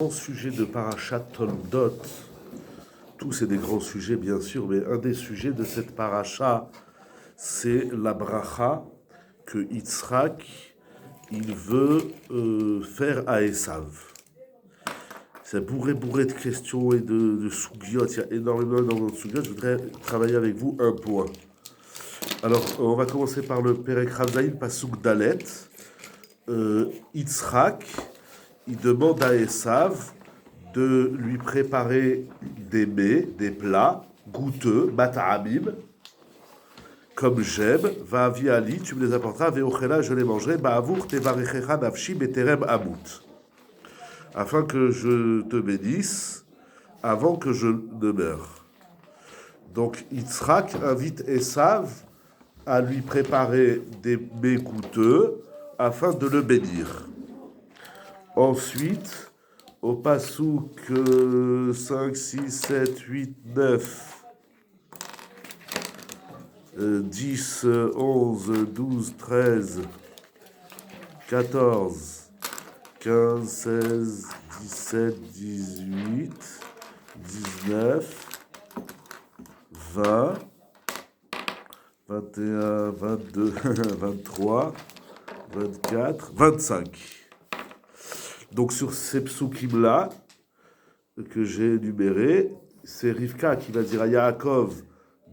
Grand sujet de Parashat Toldot, tous c'est des grands sujets bien sûr, mais un des sujets de cette paracha, c'est la bracha que Yitzhak il veut faire à Esav. C'est bourré de questions et de sougiotes, il y a énormément de sougiotes. Je voudrais travailler avec vous un point. Alors, on va commencer par le Perek Rav Pasuk Dalet. Yitzhak, il demande à Esav de lui préparer des mets, des plats goûteux, mat'amim, comme j'aime, va'avi ali, tu me les apporteras, ve'ochela, je les mangerai, ba'avour tevarechecha nafshi beterem amut, afin que je te bénisse avant que je ne meure. Donc Yitzhak invite Esav à lui préparer des mets goûteux afin de le bénir. Ensuite, au Passouk 5, 6, 7, 8, 9, 10, 11, 12, 13, 14, 15, 16, 17, 18, 19, 20, 21, 22, 23, 24, 25. Donc sur ces psukim-là, que j'ai énumérés, c'est Rivka qui va dire à Yaakov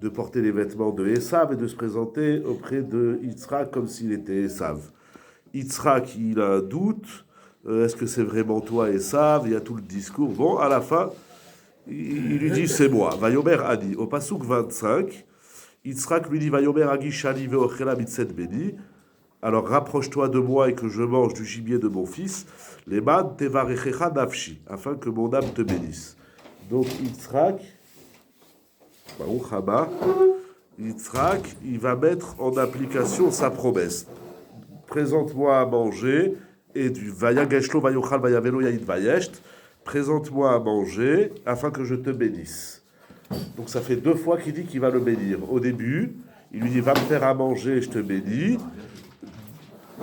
de porter les vêtements de Esav et de se présenter auprès de Yitzhak comme s'il était Esav. Yitzhak, il a un doute, est-ce que c'est vraiment toi Esav? Il y a tout le discours. Bon, à la fin, il lui dit c'est moi. Vayomer Adi. Au Pasuk 25, Yitzhak lui dit Vayomer Agi Shani Veochela Mitzet Beni. Alors rapproche-toi de moi et que je mange du gibier de mon fils, les man tevarechecha nafshi, afin que mon âme te bénisse. Donc Yitzhak, Baruch Haba, Yitzhak, il va mettre en application sa promesse. Présente-moi à manger, et du vayageshlo vayochal vayavelo yaïd vayesht, présente-moi à manger, afin que je te bénisse. Donc ça fait 2 fois qu'il dit qu'il va le bénir. Au début, il lui dit va me faire à manger, je te bénis.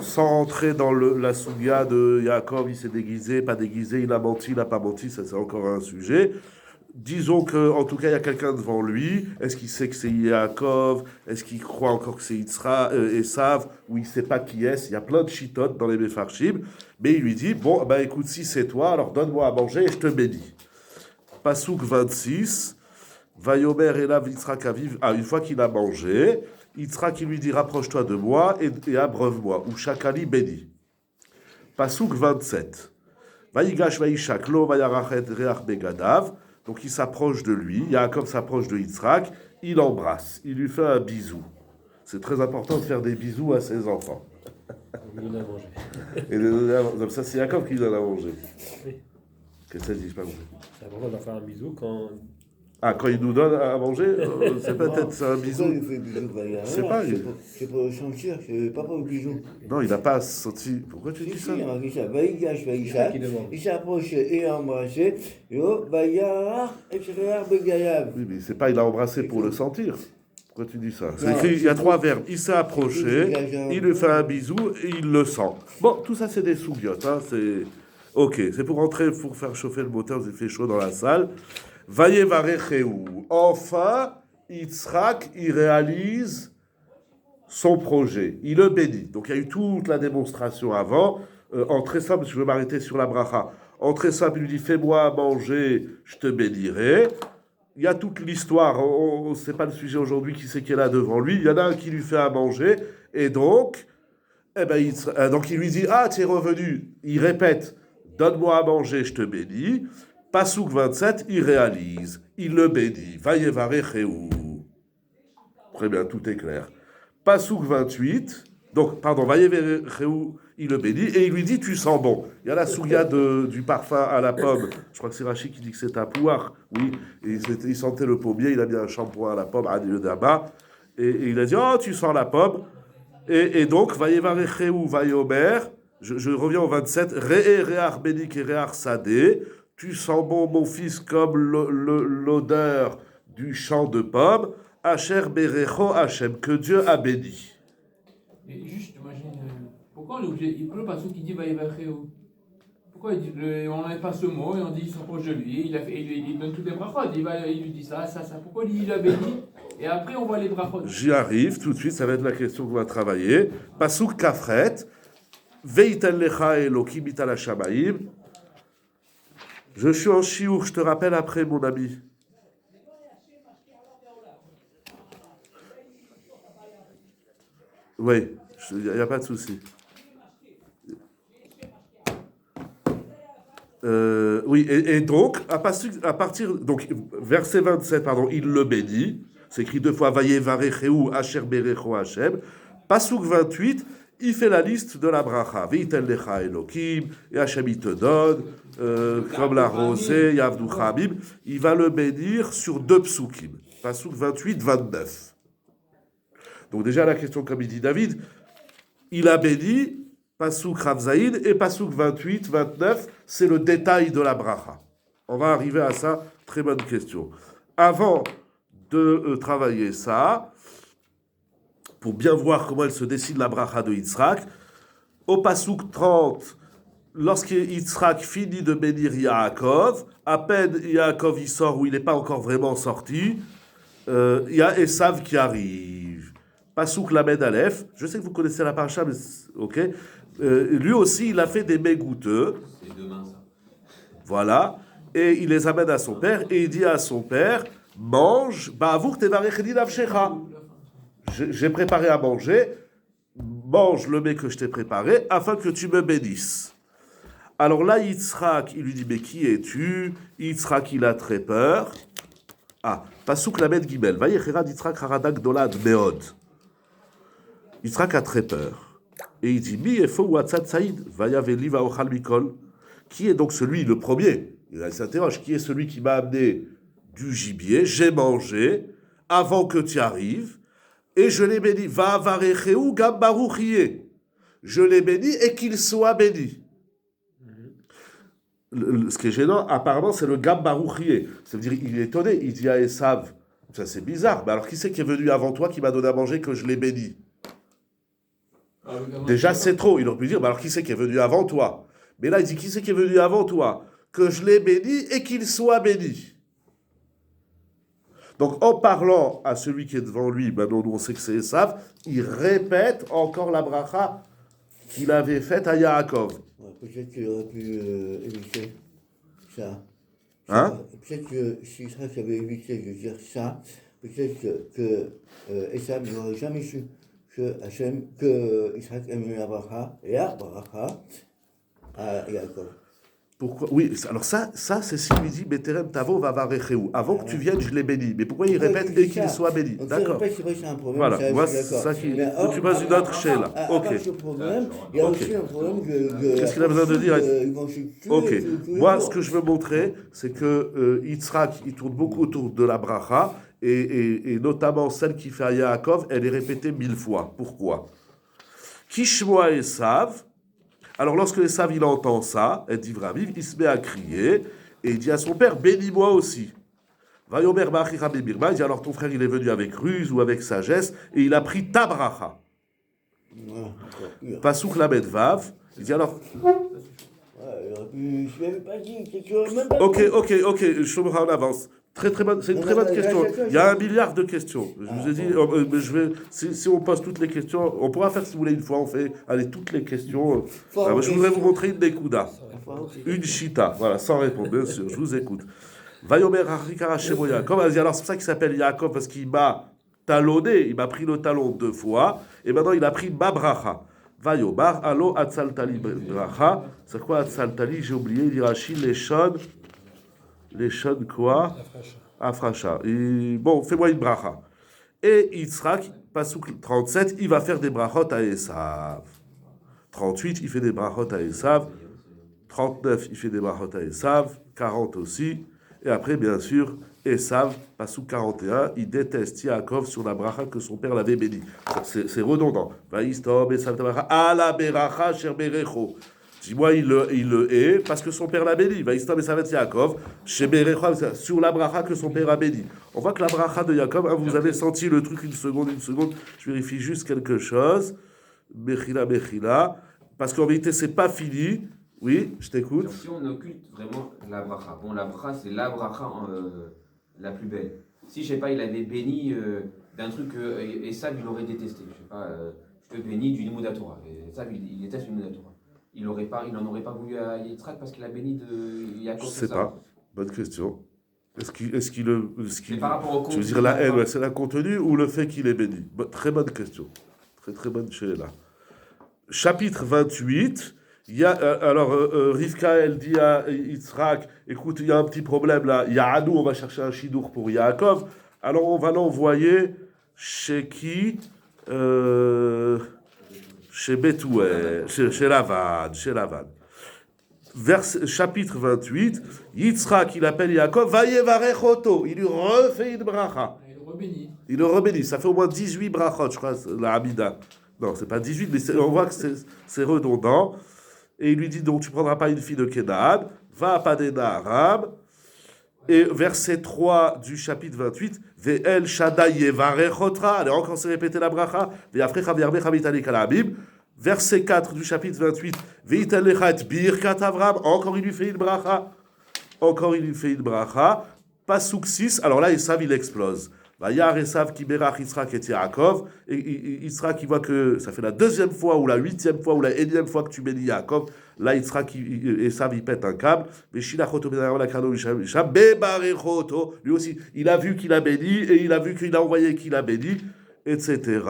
Sans rentrer dans la souga de Yaakov, il s'est déguisé, pas déguisé, il a menti, il n'a pas menti, ça c'est encore un sujet. Disons qu'en tout cas, il y a quelqu'un devant lui. Est-ce qu'il sait que c'est Yaakov? Est-ce qu'il croit encore que c'est Esav? Ou il ne sait pas qui est? Il y a plein de chitotes dans les Mefarshim. Mais il lui dit, bon, ben écoute, si c'est toi, alors donne-moi à manger et je te bénis. Pasuk 26, Vayomer Elav Yitzhak Aviv. Ah, une fois qu'il a mangé, Yitzhak qui lui dit rapproche-toi de moi et abreuve-moi. Ou Shakali béni. Pasuk 27. Vayigash Vayishak lo Vayarachet Reach Begadav. Donc il s'approche de lui. Yaakov s'approche de Yitzhak. Il l'embrasse. Il lui fait un bisou. C'est très important de faire des bisous à ses enfants. Il en a mangé. Et ça, c'est Yaakov qui en a mangé. Oui. Qu'est-ce que ça dit? Je pas compris. C'est important de faire un bisou quand. Ah, quand il nous donne à manger, c'est peut-être un bisou. Pourquoi il fait bisou? C'est pas. C'est pour le sentir, c'est pas pour le bisou. Non, il n'a pas senti. Pourquoi tu dis ça? Il marque ça. Vaïgash, Vaïchak. Il s'approche et embrassé. Yo, Vaïar, Echerear, Begayav. Oui, mais c'est pas il a embrassé pour le sentir. Pourquoi tu dis ça? C'est écrit, il y a 3 verbes. Il s'est approché, il lui fait un bisou et il le sent. Bon, tout ça c'est des soubiotes. Hein, c'est ok. C'est pour rentrer, pour faire chauffer le moteur. Il fait chaud dans la salle. Vayevarecheu. Enfin, Yitzhak, il réalise son projet. Il le bénit. Donc il y a eu toute la démonstration avant. En très simple, je veux m'arrêter sur la bracha. En très simple, il lui dit fais-moi à manger, je te bénirai. Il y a toute l'histoire. C'est pas le sujet aujourd'hui qui c'est qui est là devant lui. Il y en a un qui lui fait à manger. Et donc, donc il lui dit ah, tu es revenu. Il répète donne-moi à manger, je te bénis. Pasuk 27, il réalise, il le bénit. Vayevarecheu. Très bien, tout est clair. Pasuk 28, donc, pardon, Vayevarecheu, il le bénit, et il lui dit, tu sens bon. Il y a la souga du parfum à la pomme. Je crois que c'est Rachid qui dit que c'est un pouvoir. Oui, et il sentait le pommier, il a mis un shampoing à la pomme, Adi le Dama, et il a dit, oh, tu sens la pomme. Et donc, Vayevarecheu, Vayomer, je reviens au 27, Re'e Re'ar Benik et Re'ar Sadeh. Tu sens bon, mon fils, comme l'odeur du champ de pommes. Asher Berecho Hachem, que Dieu a béni. Mais juste, j'imagine, pourquoi on est obligé? Il peut le passer qui dit Vaïvacheo. pourquoi on n'enlève pas ce mot et on dit il s'approche de lui, il donne toutes les brachot, il lui dit ça, pourquoi il a béni et après on voit les brachot. J'y arrive tout de suite, ça va être la question qu'on va travailler. Pasuk Kafret, Veitel lecha Elokim ital hashamayim. Je suis en chiour, je te rappelle après mon ami. Oui, il n'y a pas de souci. Oui, et donc, donc, verset 27, pardon, il le bénit. C'est écrit 2 fois, Vayevarecheu Asher Berecho Hashem. Pasuk 28, il fait la liste de la bracha. Veitel lecha Elokim, et Hashem il te donne, comme la rosée, Yavdu Chabib. Il va le bénir sur 2 psukim. Pasuk 28, 29. Donc déjà la question, comme il dit David, il a béni, Pasuk Ravzaïn, et Pasuk 28, 29, c'est le détail de la bracha. On va arriver à ça, très bonne question. Avant de travailler ça, pour bien voir comment elle se décide la bracha de Yitzhak, au Pasuk 30, lorsque Yitzhak finit de bénir Yaakov, à peine Yaakov il sort où il n'est pas encore vraiment sorti, il y a Esav qui arrive. Pasuk Lamed Aleph, je sais que vous connaissez la paracha, mais ok. Lui aussi, il a fait des mets goûteux. C'est demain, ça. Voilà. Et il les amène à son père, et il dit à son père, mange, ba'avour tevarecheni nafshecha. J'ai préparé à manger, mange le mets que je t'ai préparé, afin que tu me bénisses. Alors là, Yitzhak, il lui dit, mais qui es-tu? Yitzhak, il a très peur. Ah, Pasuk Lamed Gimel, Vayechera Yitzhak haradak dolad meod. Yitzhak a très peur. Et il dit, Mi efo watzat saïd, vayaveli vaochal mikol. Qui est donc celui, le premier? Il s'interroge, qui est celui qui m'a amené du gibier? J'ai mangé avant que tu arrives, et je l'ai béni. Va varecheu gam baruchie. Je l'ai béni et qu'il soit béni. Ce qui est gênant, apparemment, c'est le gam baruchie. Ça veut dire, il est étonné, il dit à Esav, ça c'est bizarre, mais alors qui c'est qui est venu avant toi, qui m'a donné à manger, que je l'ai béni? Déjà, c'est trop. Il aurait pu dire, alors qui c'est qui est venu avant toi? Mais là, il dit, qui c'est qui est venu avant toi? Que je l'ai béni et qu'il soit béni. Donc, en parlant à celui qui est devant lui, maintenant, nous, on sait que c'est Esav, il répète encore la bracha qu'il avait faite à Yaakov. Ouais, peut-être qu'il aurait pu éviter ça. Hein? Peut-être que si Israël avait évité de dire ça, peut-être que Esav n'aurait jamais su que Israël aimait la bracha à Yaakov. Pourquoi? Oui, alors ça c'est s'il lui dit Beterem Tavo Vavarecheu. Avant que tu viennes, je l'ai béni. Mais pourquoi il répète et qu'il soit béni? D'accord. C'est un problème. Voilà, moi c'est ça qui. Tu passes une autre chez là. Ok. Ce problème, il y a aussi un problème de. Qu'est-ce qu'il a besoin de dire? Ok. Moi, ce que je veux montrer, c'est que Yitzhak, il tourne beaucoup autour de la bracha, et notamment celle qui fait à Yaakov, elle est répétée 1000 fois. Pourquoi? Kishmoa Esav. Alors lorsque Esav il entend ça, elle dit Vraviv, il se met à crier et il dit à son père, bénis-moi aussi. Vayomer Bachira Bebirma, il dit alors ton frère il est venu avec ruse ou avec sagesse et il a pris ta bracha. Pasuk Lamed Vav, il dit alors. Je l'avais pas dit, Ok, je me en avance. C'est une très bonne question. Il y a 1 milliard de questions. Je vous ai dit, si on pose toutes les questions, on pourra faire si vous voulez une fois, on fait toutes les questions. Je voudrais vous montrer une Nekuda, une Shita, voilà, sans répondre, bien sûr, je vous écoute. Vayomer Harikara Shemo Yaakov, alors c'est pour ça qu'il s'appelle Yaakov, parce qu'il m'a talonné, il m'a pris le talon 2 fois, et maintenant il a pris ma bracha. Vayobar, allo Atzaltali bracha, c'est quoi Atzaltali? J'ai oublié, il dit Rachid, les Shon quoi? Afracha. Bon, fais-moi une bracha. Et Yitzhak, Pasuk 37, il va faire des brachot à Esav. 38, il fait des brachot à Esav. 39, il fait des brachot à Esav. 40 aussi. Et après, bien sûr, Esav, Pasuk 41, il déteste Yaakov sur la bracha que son père l'avait béni. C'est redondant. Vaïstom, Esav, Tabacha, ala beracha, sher berecho. Dis-moi, il le hait parce que son père l'a béni. Vaïstam et Savet Yaakov, sur la bracha que son père a béni. On voit que la bracha de Yaakov, vous avez senti le truc une seconde. Je vérifie juste quelque chose. Mechila. Parce qu'en vérité, c'est pas fini. Oui, je t'écoute. Si on occulte vraiment la bracha, bon, la bracha, c'est la bracha la plus belle. Si, je sais pas, il avait béni d'un truc que Esav, il aurait détesté. Je sais pas, je te bénis du Limoud Torah. Et Esav, il déteste le Limoud Torah. Il n'en aurait pas voulu à Yitzhak parce qu'il a béni de Yaakov. Je sais pas. Bonne question. C'est par rapport au Tu veux contenu. dire la haine, ouais, c'est la contenu ou le fait qu'il est béni? Très bonne question. Très très bonne chez là. Chapitre 28. Il y a, Rivka, elle dit à Yitzhak, écoute, il y a un petit problème là. Il y a Anou, on va chercher un chidour pour Yaakov. Alors on va l'envoyer chez qui Chez Betouel, chez Lavan. Chapitre 28, Yitzhak, il appelle Yaakov, Vayevarechoto, il lui refait une bracha. Il le rebénit. Ça fait au moins 18 brachot, je crois, la Hamida. Non, c'est pas 18, mais on voit que c'est redondant. Et il lui dit, donc tu ne prendras pas une fille de Kénaan, va à Padena Aram. Et verset 3 du chapitre 28, Ve'el Shaddai Yevarechotra, allez, encore se répéter la bracha, Ve'afrecha ve'arbecha mitalik alabim. Verset 4 du chapitre 28, Ve'itel lecha et birkat Avram, encore il lui fait une bracha. Pasuk 6, alors là, Esav, il explose. Vayar Esav ki berach Yitzhak et Yaakov, et Yitzhak, il voit que ça fait la 2e fois, ou la 8e fois, ou la 1e fois que tu bénis Yaakov. Là, Yitzhak, Esav, il pète un câble. Lui aussi, il a vu qu'il a béni, et il a vu qu'il a envoyé qu'il a béni, etc.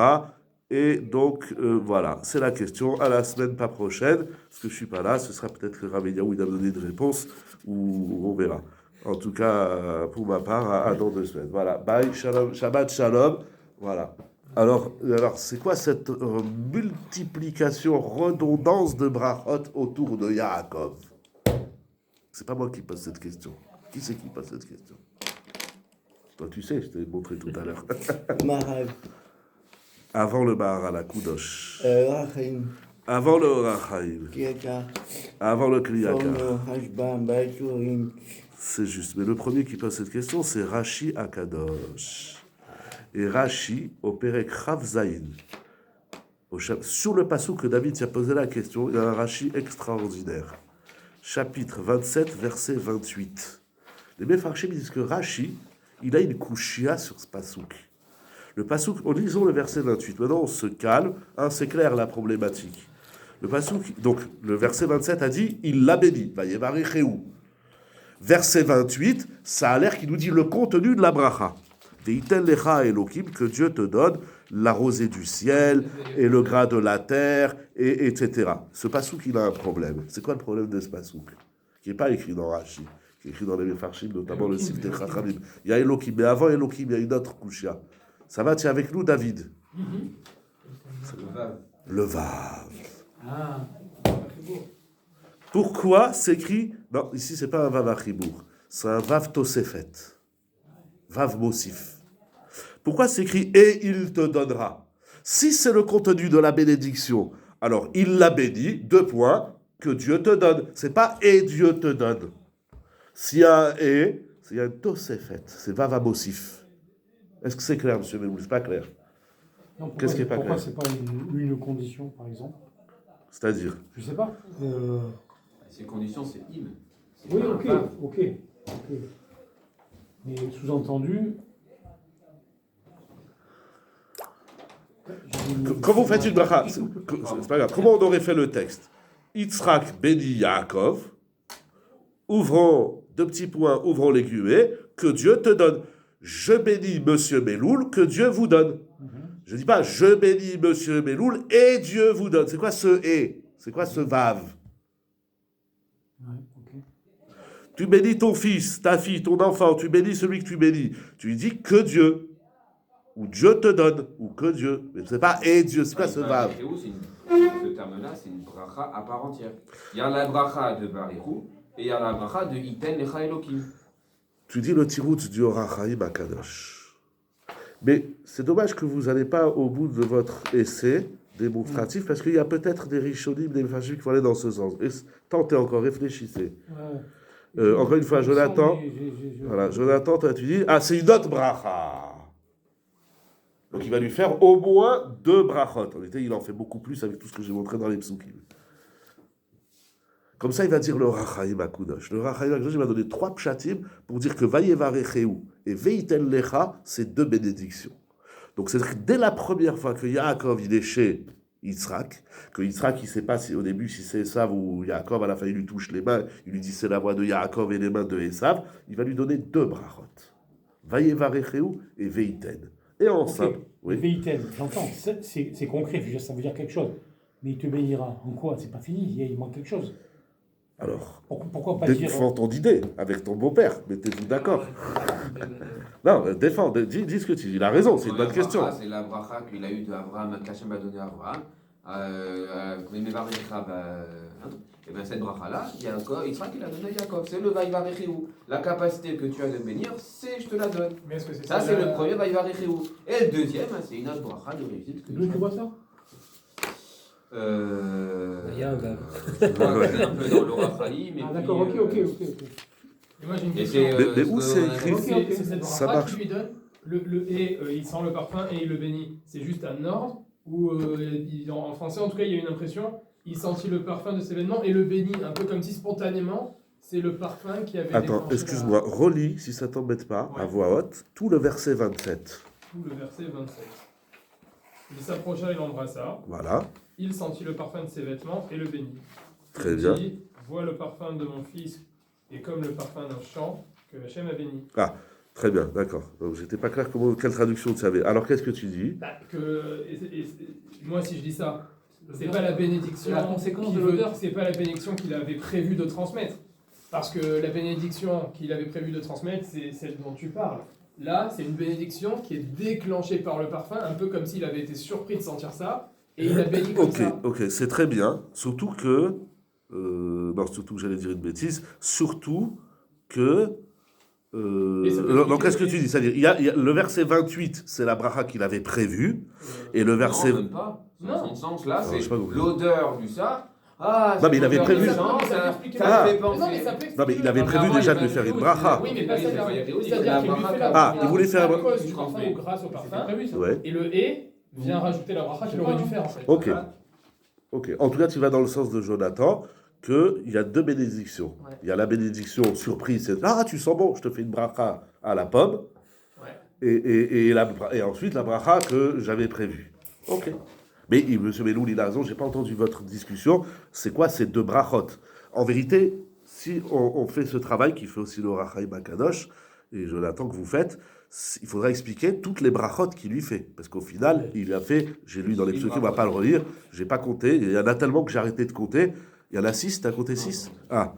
Et donc, voilà, c'est la question. À la semaine pas prochaine, parce que je ne suis pas là, ce sera peut-être que Rav Eliaou, il va me donner une réponse, ou on verra. En tout cas, pour ma part, à dans 2 semaines. Voilà. Bye, shalom, Shabbat shalom. Voilà. Alors c'est quoi cette multiplication, redondance de brachot autour de Yaakov? C'est pas moi qui pose cette question. Qui c'est qui pose cette question? Toi, tu sais, je t'ai montré tout à l'heure. Mahav. Avant le Maharal à Kudosh. Rachim. Avant le Rachaim. Kiaka. Avant le Kliyaka. Forno, Hashbam, Baiturim. C'est juste. Mais le premier qui pose cette question, c'est Rashi Akadosh. Et Rashi, au Perek Chav Zayin, sur le passage que David s'y a posé la question, il y a un Rashi extraordinaire. Chapitre 27, verset 28. Les Mefarshim disent que Rashi, il a une kushia sur ce passouk. Le passouk, en lisant le verset 28, maintenant on se calme, c'est clair la problématique. Le passouk, donc le verset 27 a dit, il l'a béni, Vayevarechehu. Verset 28, ça a l'air qu'il nous dit le contenu de la bracha. Ve'itel lecha Elokim, que Dieu te donne la rosée du ciel et le gras de la terre, etc. Ce passouk, il a un problème. C'est quoi le problème de ce passouk? Qui n'est pas écrit dans Rashi, qui est écrit dans les Mefarshim, notamment le Siftei Chachamim. Il y a Elokim, mais avant Elokim, il y a une autre kushia. Ça va, tiens, avec nous, David. Le Vav. Ah, Pourquoi s'écrit... Non, ici, c'est pas un Vav Achibour. C'est un Vav Tosefet. Vav Mosif. Pourquoi s'écrit « et il te donnera » ? Si c'est le contenu de la bénédiction, alors il l'a béni, 2 points, que Dieu te donne. C'est pas « et Dieu te donne ». S'il y a un « et », il y a un Tosefet. C'est Vav Mosif. Est-ce que c'est clair, monsieur Meloul? C'est pas clair. Qu'est-ce qui est pas clair? Pourquoi c'est pas une condition, par exemple? C'est-à-dire? Je sais pas. Ces conditions, c'est im. Oui, ok. Mais sous-entendu... Quand vous faites une bracha, c'est pas grave. Comment on aurait fait le texte? Yitzhak bénit Yaakov, ouvrons 2 petits points, ouvrons les guillemets, que Dieu te donne. Je bénis monsieur Meloul, que Dieu vous donne. Je ne dis pas je bénis monsieur Meloul et Dieu vous donne. C'est quoi ce et? C'est quoi ce vav? Ouais, ok. Tu bénis ton fils, ta fille, ton enfant, tu bénis celui que tu bénis. Tu lui dis que Dieu. Ou Dieu te donne, ou que Dieu. Mais c'est pas et Dieu, c'est quoi ce vav? Ce terme-là, c'est une bracha à part entière. Il y a la bracha de Barichou et il y a la bracha de Iten Lecha Elokim. Tu dis le tirout du Orachaim Akadosh. Mais c'est dommage que vous n'allez pas au bout de votre essai démonstratif, parce qu'il y a peut-être des rishonim, des mefashim qui vont aller dans ce sens. Et tentez encore, réfléchissez. Ouais. Encore une fois, Jonathan, voilà, Jonathan, toi, tu dis, c'est une autre bracha. Donc il va lui faire au moins 2 brachot. En réalité, il en fait beaucoup plus avec tout ce que j'ai montré dans les psukim. Comme ça, il va dire le Rachaim Akudosh. Le Rachaim Akudosh, il va donner 3 pshatim pour dire que Vayevarecheu et Veiten Lecha, c'est 2 bénédictions. Donc, c'est-à-dire que dès la première fois que Yaakov, il est chez Yitzhak, que Yitzhak, il ne sait pas si, au début si c'est Esav ou Yaakov, à la fin, il lui touche les mains, il lui dit c'est la voix de Yaakov et les mains de Esav, il va lui donner 2 brachot. Vayevarecheu et Veiten. Et ensemble, Oui. oui. Veïten, j'entends, c'est concret, je veux dire, ça veut dire quelque chose. Mais il te bénira. En quoi? C'est pas fini, il manque quelque chose. Alors, Pourquoi pas dire... défends ton idée avec ton beau-père, mettez-vous d'accord. Non, défends, dis ce que tu dis. Il a raison, c'est une bonne question. C'est la bracha qu'il a eu d'Abraham, qu'Hachem a donné à Abraham. Et bien cette bracha-là, Yitzhak, il a donné à Yaakov. C'est le Vaïvarecheu. La capacité que tu as de bénir, c'est je te la donne. Mais est-ce que c'est Ça, c'est le premier Vaïvarecheu. Et le deuxième, c'est une autre bracha de réussite. D'où tu vois ça? Il y a un vav. C'est un peu dans l'Orachaïm. Ah d'accord, ok. Et moi j'ai une Et question. Mais où c'est écrit? C'est cette Ça bracha marche. qui lui donne il sent le parfum et il le bénit. C'est juste un ordre ou en français en tout cas il y a une impression, il sentit le parfum de ses vêtements et le bénit, un peu comme si spontanément c'est le parfum qui avait Attends, déclenché excuse-moi, relis, si ça t'embête pas, à Ouais. voix haute, tout le verset 27. tout le verset 27. Il s'approcha et l'embrassa, Voilà, il sentit le parfum de ses vêtements et le bénit. très Il bien. dit, vois le parfum de mon fils et comme le parfum d'un champ que Hachem a béni. Très bien, d'accord. Donc j'étais pas clair quelle traduction tu avais. Alors qu'est-ce que tu dis? Moi si je dis ça, c'est pas la bénédiction. La conséquence qu'il de veut- l'odeur. C'est pas la bénédiction qu'il avait prévu de transmettre. Parce que la bénédiction qu'il avait prévu de transmettre, c'est celle dont tu parles. Là, c'est une bénédiction qui est déclenchée par le parfum, un peu comme s'il avait été surpris de sentir ça, et il a béni comme ça. Ok, c'est très bien. Surtout que... non, surtout que j'allais dire une bêtise. Surtout que... Et ça peut donc qu'est-ce que expliquer- tu dis? C'est-à-dire, il y a le verset 28, c'est la bracha qu'il avait prévue, et le verset... Non, même pas. Non. Dans son sens, là, Non, c'est je sais pas compris. l'odeur du ça. Ah, Non, mais il avait cette odeur prévu- du sang, Mais ça peut ça expliquer- ça Ah. me fait Mais non, penser. mais ça peut Non, mais il avait Avant, prévu il déjà va de lui faire faire une une bracha. Oui, mais pas Oui, ça. c'est ça, il y a théorie, C'est-à-dire la qu'il lui fait la bracha. Ah, il voulait faire- à cause du Je parfum comprends. ou grâce au parfum. Ouais. Et le et vient rajouter la bracha qu'il aurait dû faire en fait. Ok. Ok. En tout cas, tu vas dans le sens de Jonathan, qu'il y a 2 bénédictions. Ouais. Il y a la bénédiction surprise, c'est ah, tu sens bon, je te fais une bracha à la pomme. Ouais. Et ensuite la bracha que j'avais prévue. Ok. Mais M. Meloul, il a raison, j'ai pas entendu votre discussion. C'est quoi ces 2 brachot? En vérité, si on fait ce travail qui fait aussi le Rachaim Akadosh, et Jonathan que vous faites, il faudra expliquer toutes les brachot qu'il lui fait. Parce qu'au final, il a fait, j'ai lu dans les psukim, on va pas le relire, j'ai pas compté, il y en a tellement que j'ai arrêté de compter. Il y en a 6, t'as compté 6? Ah.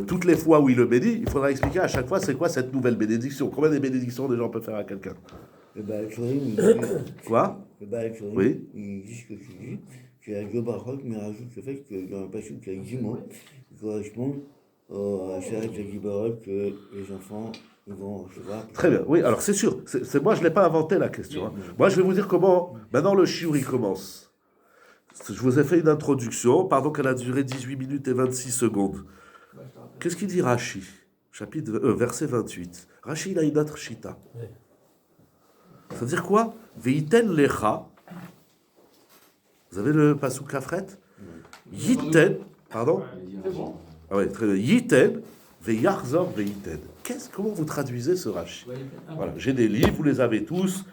Toutes les fois où il le bénit, il faudra expliquer à chaque fois c'est quoi cette nouvelle bénédiction. Combien de bénédictions des gens peuvent faire à quelqu'un? Le Baal Chorim, il dit, Quoi? le Baal Chorim, Oui. il dit ce que tu dis, qu'il y a 2 brachot, mais rajoute le fait que dans le passage qu'il y a 10 mots qui correspondent à Sharet Gibarot que les enfants ils vont recevoir. Très bien, oui, alors c'est sûr, moi je ne l'ai pas inventé la question. Hein. Moi je vais vous dire comment, maintenant le shiur il commence. Je vous ai fait une introduction, pardon qu'elle a duré 18 minutes et 26 secondes. Qu'est-ce qu'il dit Rashi? Verset 28. Rashi il a une autre shita. Ouais. Ça veut dire quoi? Veiten lecha. Vous avez le pasuk kafret? Yiten, pardon? C'est bon. Ah ouais, très bien. Yiten, veyachzor veiten. Comment vous traduisez ce Rashi? Voilà, j'ai des livres, vous les avez tous.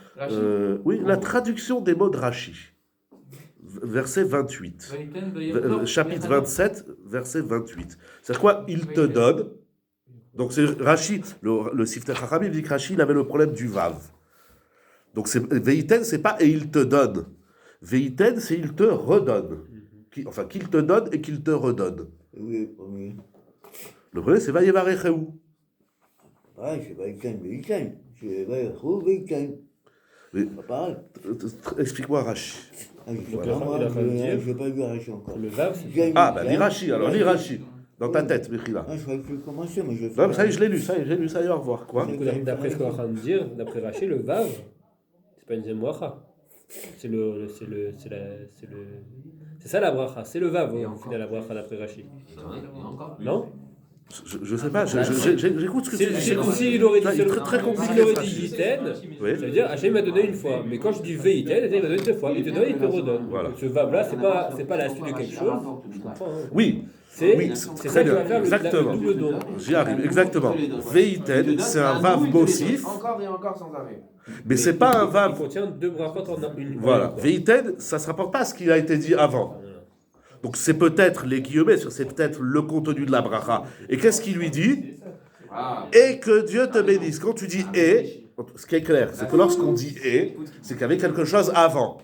Oui, la traduction des mots de Rashi. Verset 28. Chapitre 27, verset 28. C'est quoi? Il te donne. Donc c'est Rashi, le Sifter Chachamim dit que Rashi, il avait le problème du Vav. Donc Veiten, c'est pas et il te donne. Veiten, c'est il te redonne. Enfin, qu'il te donne et qu'il te redonne. Oui, le premier. Le premier, c'est Vayevarecheu. Pareil, c'est Vaïten, Vaïten. C'est Vaïten, Vaïten. Mais- Pas pareil. Explique-moi Rashi. Ah, je sais Donc, pas, moi, il a pas dit. je n'ai pas lu Rashi encore. Le vav, c'est J'ai Ah, mis bah ça. lis Rashi, alors lis Rashi. Dans ta tête, Mechila. Ah, je croyais que tu commençais, mais je vais Non, mais ça y est, je l'ai lu, ça y est, j'ai lu, ça y est, au revoir. Quoi? du coup, d'après ce qu'on est en train de dire, d'après Rachid, le vav, c'est pas une deuxième bracha. C'est ça la bracha, c'est le vav au final la bracha d'après Rachid. Non? Je sais pas, j'écoute ce que tu dis. S'il aurait dit, Non, il est très compliqué, s'il aurait ce dit Rashi. Yiten, Oui. ça veut dire Hachem m'a donné une fois. Mais quand je dis Veiten, il m'a donné deux fois. Il te donne, il te redonne. Voilà. Donc ce vav là, c'est pas la suite de quelque chose. Je comprends. Hein. Oui, C'est Oui, c'est très ça qui bien, va faire le exactement. double don. J'y arrive, exactement. Il Veiten, te donne c'est un un vav ou il te les donne. bossif, Encore et encore sans arrêt. mais c'est pas un Il vav. contient deux brachot en une. Voilà, quoi. Veiten, ça se rapporte pas à ce qui a été dit avant. Donc c'est peut-être les guillemets, c'est peut-être le contenu de la bracha. Et qu'est-ce qu'il lui dit? Ah. Et que Dieu te bénisse. Quand tu dis et, ce qui est clair, c'est que lorsqu'on dit et, c'est qu'il y avait quelque chose avant.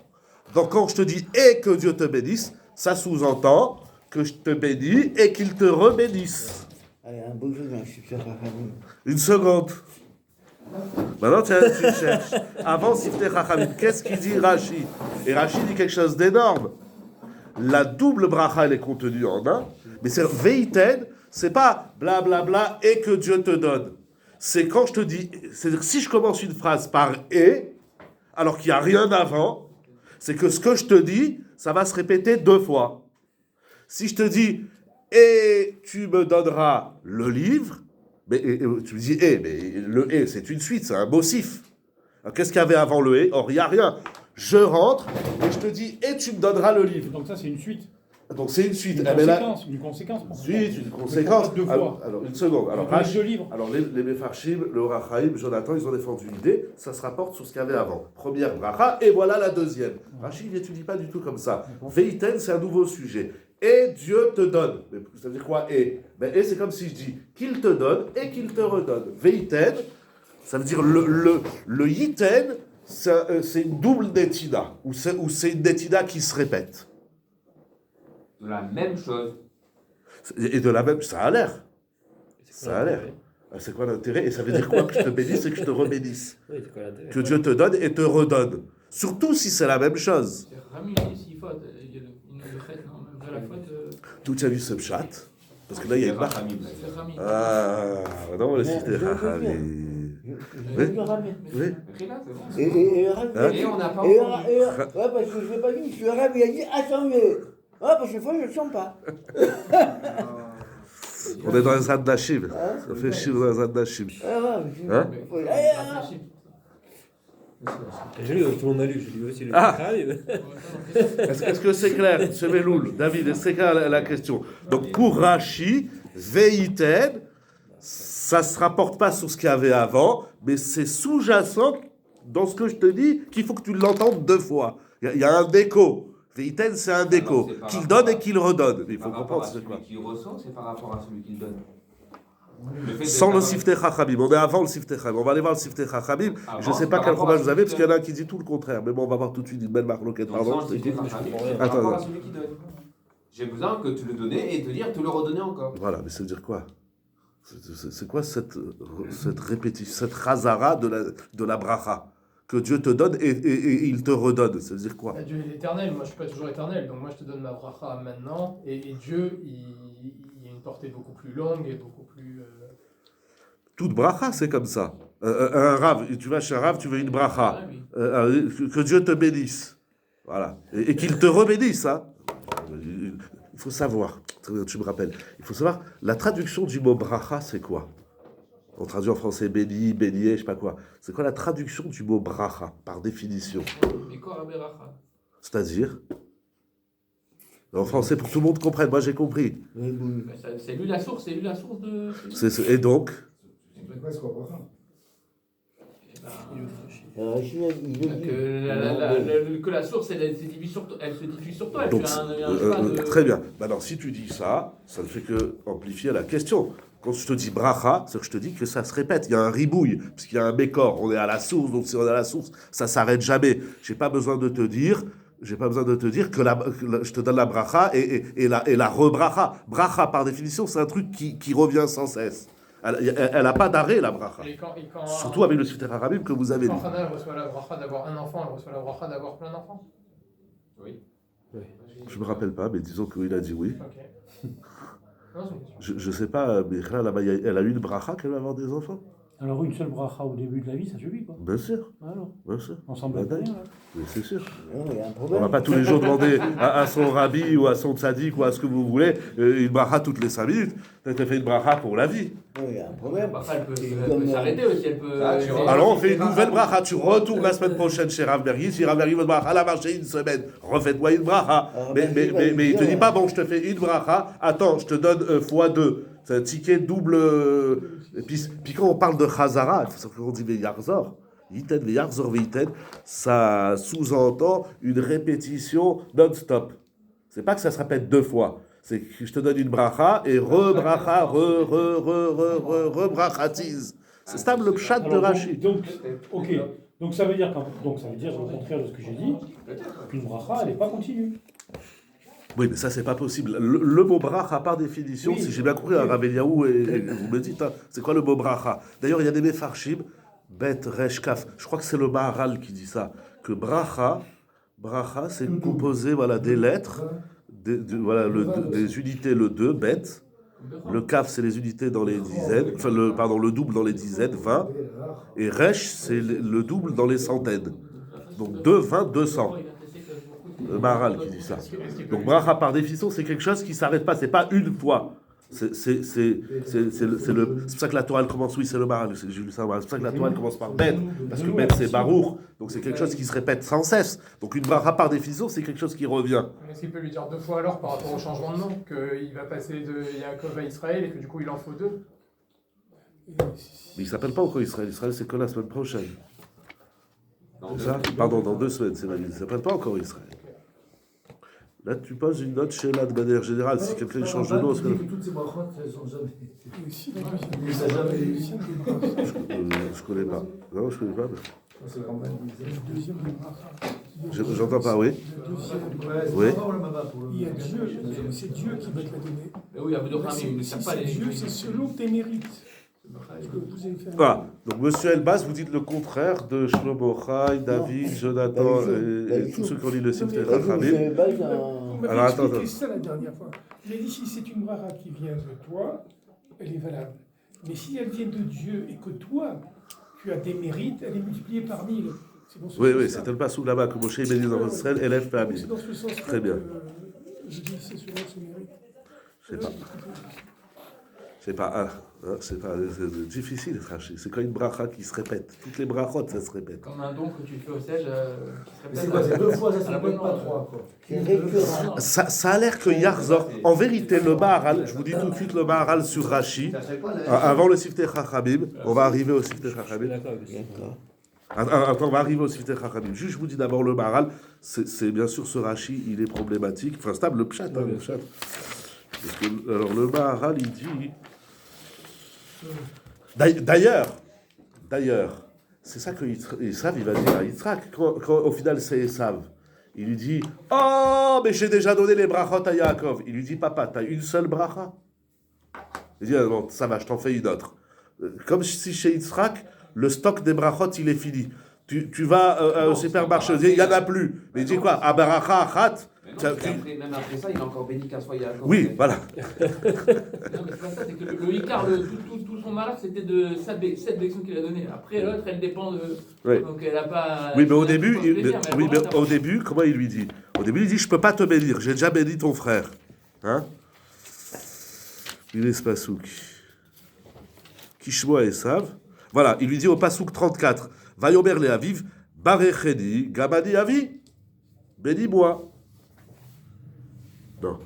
Donc quand je te dis et que Dieu te bénisse, ça sous-entend que je te bénis et qu'il te rebénisse. Allez, un beau jeu dans le super Rahamim. Une seconde. Maintenant tu cherches. Avant Sifteh Chachamim, qu'est-ce qu'il dit Rashi? Et Rashi dit quelque chose d'énorme. La double bracha, elle est contenue en un, mais c'est Veiten, c'est pas blablabla bla, bla, et que Dieu te donne. C'est quand je te dis, c'est-à-dire que si je commence une phrase par et, alors qu'il n'y a rien avant, c'est que ce que je te dis, ça va se répéter deux fois. Si je te dis et tu me donneras le livre, mais tu me dis mais le et c'est une suite, c'est un bossif. Alors, qu'est-ce qu'il y avait avant le et? Or, il n'y a rien. Je rentre et je te dis et tu me donneras le livre. Donc ça, c'est une suite. Donc c'est une suite. Une Eh ben là, conséquence. Une conséquence. suite, une conséquence. Deux fois. Alors, une seconde. Alors, Donc, les deux livres. alors les Mefarshim, le Rachaim, Jonathan, ils ont défendu l'idée, ça se rapporte sur ce qu'il y avait avant. Première bracha, et voilà la deuxième. Rachid, il n'étudie pas du tout comme ça. Veiten, c'est un nouveau sujet. Et Dieu te donne. Mais ça veut dire quoi, et? Ben, et c'est comme si je dis qu'il te donne et qu'il te redonne. Veiten, ça veut dire le yiten, c'est une double netina, ou c'est une netina qui se répète. De la même chose. Et de la même, ça a l'air. Ça a l'air. C'est quoi l'intérêt? Et ça veut dire quoi que je te bénisse et que je te rebénisse? Oui, c'est quoi l'intérêt? Que Dieu te donne et te redonne. Surtout si c'est la même chose. C'est Rami, s'il faut, il y a une fête, non, même de la faute. D'où tu as vu ce pchat? Parce que là, il y a une marque. C'est Rami. Ah, non, le site est Rahamim. Oui. Oui. Et Hein? Et on n'a pas ouais, entendu. parce que je l'ai pas dit, le Rav, il a dit attendez. Ouais, parce que des fois, je ne le sens pas. On est dans un Zad Nashim. On fait chier dans un Zad Nashim. Hein? Je l'ai, tout le monde a lu, j'ai lu aussi le Ah. Rahamim. Est-ce que c'est clair, M. Meloul, David, c'est clair la question? Donc pour Rashi, Veiten, ça ne se rapporte pas sur ce qu'il y avait avant, mais c'est sous-jacent dans ce que je te dis qu'il faut que tu l'entendes deux fois. Il y a un déco. Veiten, c'est un déco. c'est par Qu'il rapport donne et qu'il redonne. Mais il faut Par rapport comprendre à c'est celui quoi. qui reçoit, c'est par rapport à celui qui le donne. Le fait de Sans le faire- Sifteh Chachamim. On est avant le Sifteh Chachamim. On va aller voir le Sifteh Chachamim. Avant, Je ne sais pas par quel rapport problème à vous avez, parce celui qu'il y en a un qui dit tout le contraire. Mais bon, on va voir tout de suite une belle marloquette. Donc, Pardon. sans je le t'ai dit. Sifteh Chachamim, Attends, par rapport à attends. celui qui donne. J'ai besoin que tu le donnes et te dire te le redonner encore. Voilà, mais ça veut dire quoi? C'est quoi cette répétition, cette razara de la bracha? Que Dieu te donne et il te redonne. Ça veut dire quoi? Dieu est éternel, moi je suis pas toujours éternel, donc moi je te donne ma bracha maintenant, et Dieu il a une portée beaucoup plus longue et beaucoup plus. Toute bracha, c'est comme ça. Un rave, tu vas chez un rave, tu veux une bracha. Ah, oui. Que Dieu te bénisse. Voilà. Et qu'il te rebénisse. Hein. Il faut savoir, tu me rappelles, il faut savoir, la traduction du mot bracha, c'est quoi? On traduit en français béni, bénier, je sais pas quoi. C'est quoi la traduction du mot bracha, par définition? Mais quoi, Aberacha? C'est-à-dire? En français, pour que tout le monde comprenne, moi j'ai compris. C'est lui la source, de. Et donc? Que la source, elle se diffuse sur toi, elle Donc, fait un chemin de... très bien. Maintenant, si tu dis ça, ça ne fait que amplifier la question. Quand je te dis bracha, c'est que je te dis que ça se répète. Il y a un ribouille, puisqu'il y a un bécor. On est à la source, donc si on est à la source, ça s'arrête jamais. J'ai pas besoin de te dire que je te donne la bracha et la rebracha. Bracha, par définition, c'est un truc qui revient sans cesse. Elle n'a pas d'arrêt, la bracha. Et quand, Surtout avec le Sifteh Chachamim que vous avez lu. Quand Hana reçoit la bracha d'avoir un enfant, elle reçoit la bracha d'avoir plein d'enfants. Oui. Je me rappelle pas, mais disons qu'il a dit oui. Ok. Non, c'est une question. Je sais pas, mais là-bas, elle a eu une bracha qu'elle va avoir des enfants. Alors une seule bracha au début de la vie, ça suffit quoi. Bien sûr, Alors, bien sûr. on s'en bat Bah, rien là. Mais c'est sûr. Non, il y a un On problème. va pas tous les jours demander à son rabbi ou à son tzaddik ou à ce que vous voulez une bracha toutes les 5 minutes. Tu as fait une bracha pour la vie. Non, il y a un problème. Bah, elle peut, C'est elle comme, peut s'arrêter aussi, elle peut. Ah, tu vois. Alors on fait une nouvelle bracha. Tu retournes la semaine prochaine chez Rav Bergi. Si Rav Bergi veut bracha, elle a marché une semaine. Refaites-moi une bracha. Mais il te dit pas, bon, je te fais une bracha. Attends, je te donne x2. C'est un ticket double. Et puis quand on parle de Chazara, il faut savoir qu'on dit Veyarzor. Yiten, Veyarzor, Veiten, ça sous-entend une répétition non-stop. C'est pas que ça se répète 2 fois. C'est que je te donne une bracha et re-bracha, re-brachatiz. C'est stable le pshat de Alors, Rachid. donc, ok. Donc ça veut dire le contraire de ce que j'ai dit, qu'une bracha, elle n'est pas continue. Oui, mais ça, c'est pas possible. Le mot bracha, par définition, Oui. si j'ai bien compris, à Rav Eliaou, et vous me dites, hein, c'est quoi le mot bracha? D'ailleurs, il y a des mefarshim, bet, resh, kaf. Je crois que c'est le Maharal qui dit ça. Que bracha, c'est composé voilà, des lettres, des unités, le 2, bet. Le kaf, c'est les unités dans les dizaines, enfin, le double dans les dizaines, 20. Et resh, c'est le double dans les centaines. Donc 2, 20, 200. Le Maharal qui dit ça. Donc bracha par définition, c'est quelque chose qui s'arrête pas. C'est pas une fois. C'est pour ça que la Torah elle commence. Oui, c'est le Maharal. J'ai lu ça. C'est pour ça que la Torah elle commence par Bet, parce que Bet c'est Baruch. Donc c'est quelque chose qui se répète sans cesse. Donc une bracha par définition, c'est quelque chose qui revient. Est-ce qu'il peut lui dire 2 fois alors par rapport au changement de nom, qu'il va passer de Yaakov à Israël et que du coup il en faut 2? Mais il s'appelle pas encore Israël. Israël, c'est que la semaine prochaine. Dans Ça Pardon, dans 2 semaines. Il s'appelle pas encore Israël. Là, tu poses une note chez là de manière générale. Si quelqu'un change de nom, Toutes ces brachot, elles sont jamais. Ça jamais réussi. je connais pas. Non, je connais pas. C'est quand même. J'entends pas, oui. Oui. Il y a Dieu, c'est Dieu qui va te la donner. Mais oui, Abou Dokhami, il ne Si sait pas c'est les. Dieu, c'est selon tes mérites. Ce que vous avez fait. Ah, donc Monsieur Elbaz, vous dites le contraire de Shlomo Chai, David, Jonathan et tous ceux qui ont lu le Sifter Chachamim. Vous Alors, m'avez attends, expliqué ça la dernière fois. Mais ici, c'est une bracha qui vient de toi, elle est valable. Mais si elle vient de Dieu et que toi, tu as des mérites, elle est multipliée par 1000. C'est dans ce Oui, sens-là. c'est un passage là-bas que Moshe bénit dans Israël, élève C'est Pamim. dans ce sens-là Très bien. que je dis c'est selon ses mérites. Je sais pas. C'est difficile, Rachid. C'est comme une bracha qui se répète. Toutes les brachot, ça se répète. Comme un don que tu fais au siège qui se C'est répète. quoi, c'est 2 fois, ça à se la répète bonne pas heure. 3, quoi. C'est récurrent. Ça a l'air que Yarzor, en vérité, le Maharal, je vous dis tout de suite le Maharal sur Rashi, avant le Sifter Chachamim, on va arriver au Sifter Chachamim. D'accord avec ça. D'accord. Attends, on va arriver au Sifter Chachamim. Juste, je vous dis d'abord le Maharal, c'est bien sûr ce Rashi, il est problématique. Enfin, stable, le Pshat, hein, le Pshat. Parce que, alors, le Maharal, il dit. D'ailleurs, c'est ça que Esav, il va dire à Yitzhak, quand au final c'est Esav. Il lui dit, oh, mais j'ai déjà donné les brachot à Yaakov. Il lui dit, papa, t'as une seule bracha? Il dit, ah, non, ça va, je t'en fais une autre. Comme si chez Yitzhak, le stock des brachot, il est fini. Tu vas au supermarché, il n'y en a plus. Mais il dit quoi? À baracha achat? Même après ça, il a encore béni 15 fois Yaakov. Oui, voilà. Non, mais c'est pas ça, c'est que le Icar, tout son malheur, c'était de cette bénédiction qu'il a donnée. Après, l'autre, elle dépend de. Oui. Donc, elle n'a pas. Oui, mais au début, mais au début, comment il lui dit? Au début, il dit, je peux pas te bénir, j'ai déjà béni ton frère. Hein? Il est ce pasouk. Kishmoa Esav. Voilà, il lui dit au pasouk 34, Vayomer le Aviv, Barecheni, Gabani Avi, bénis-moi. Non.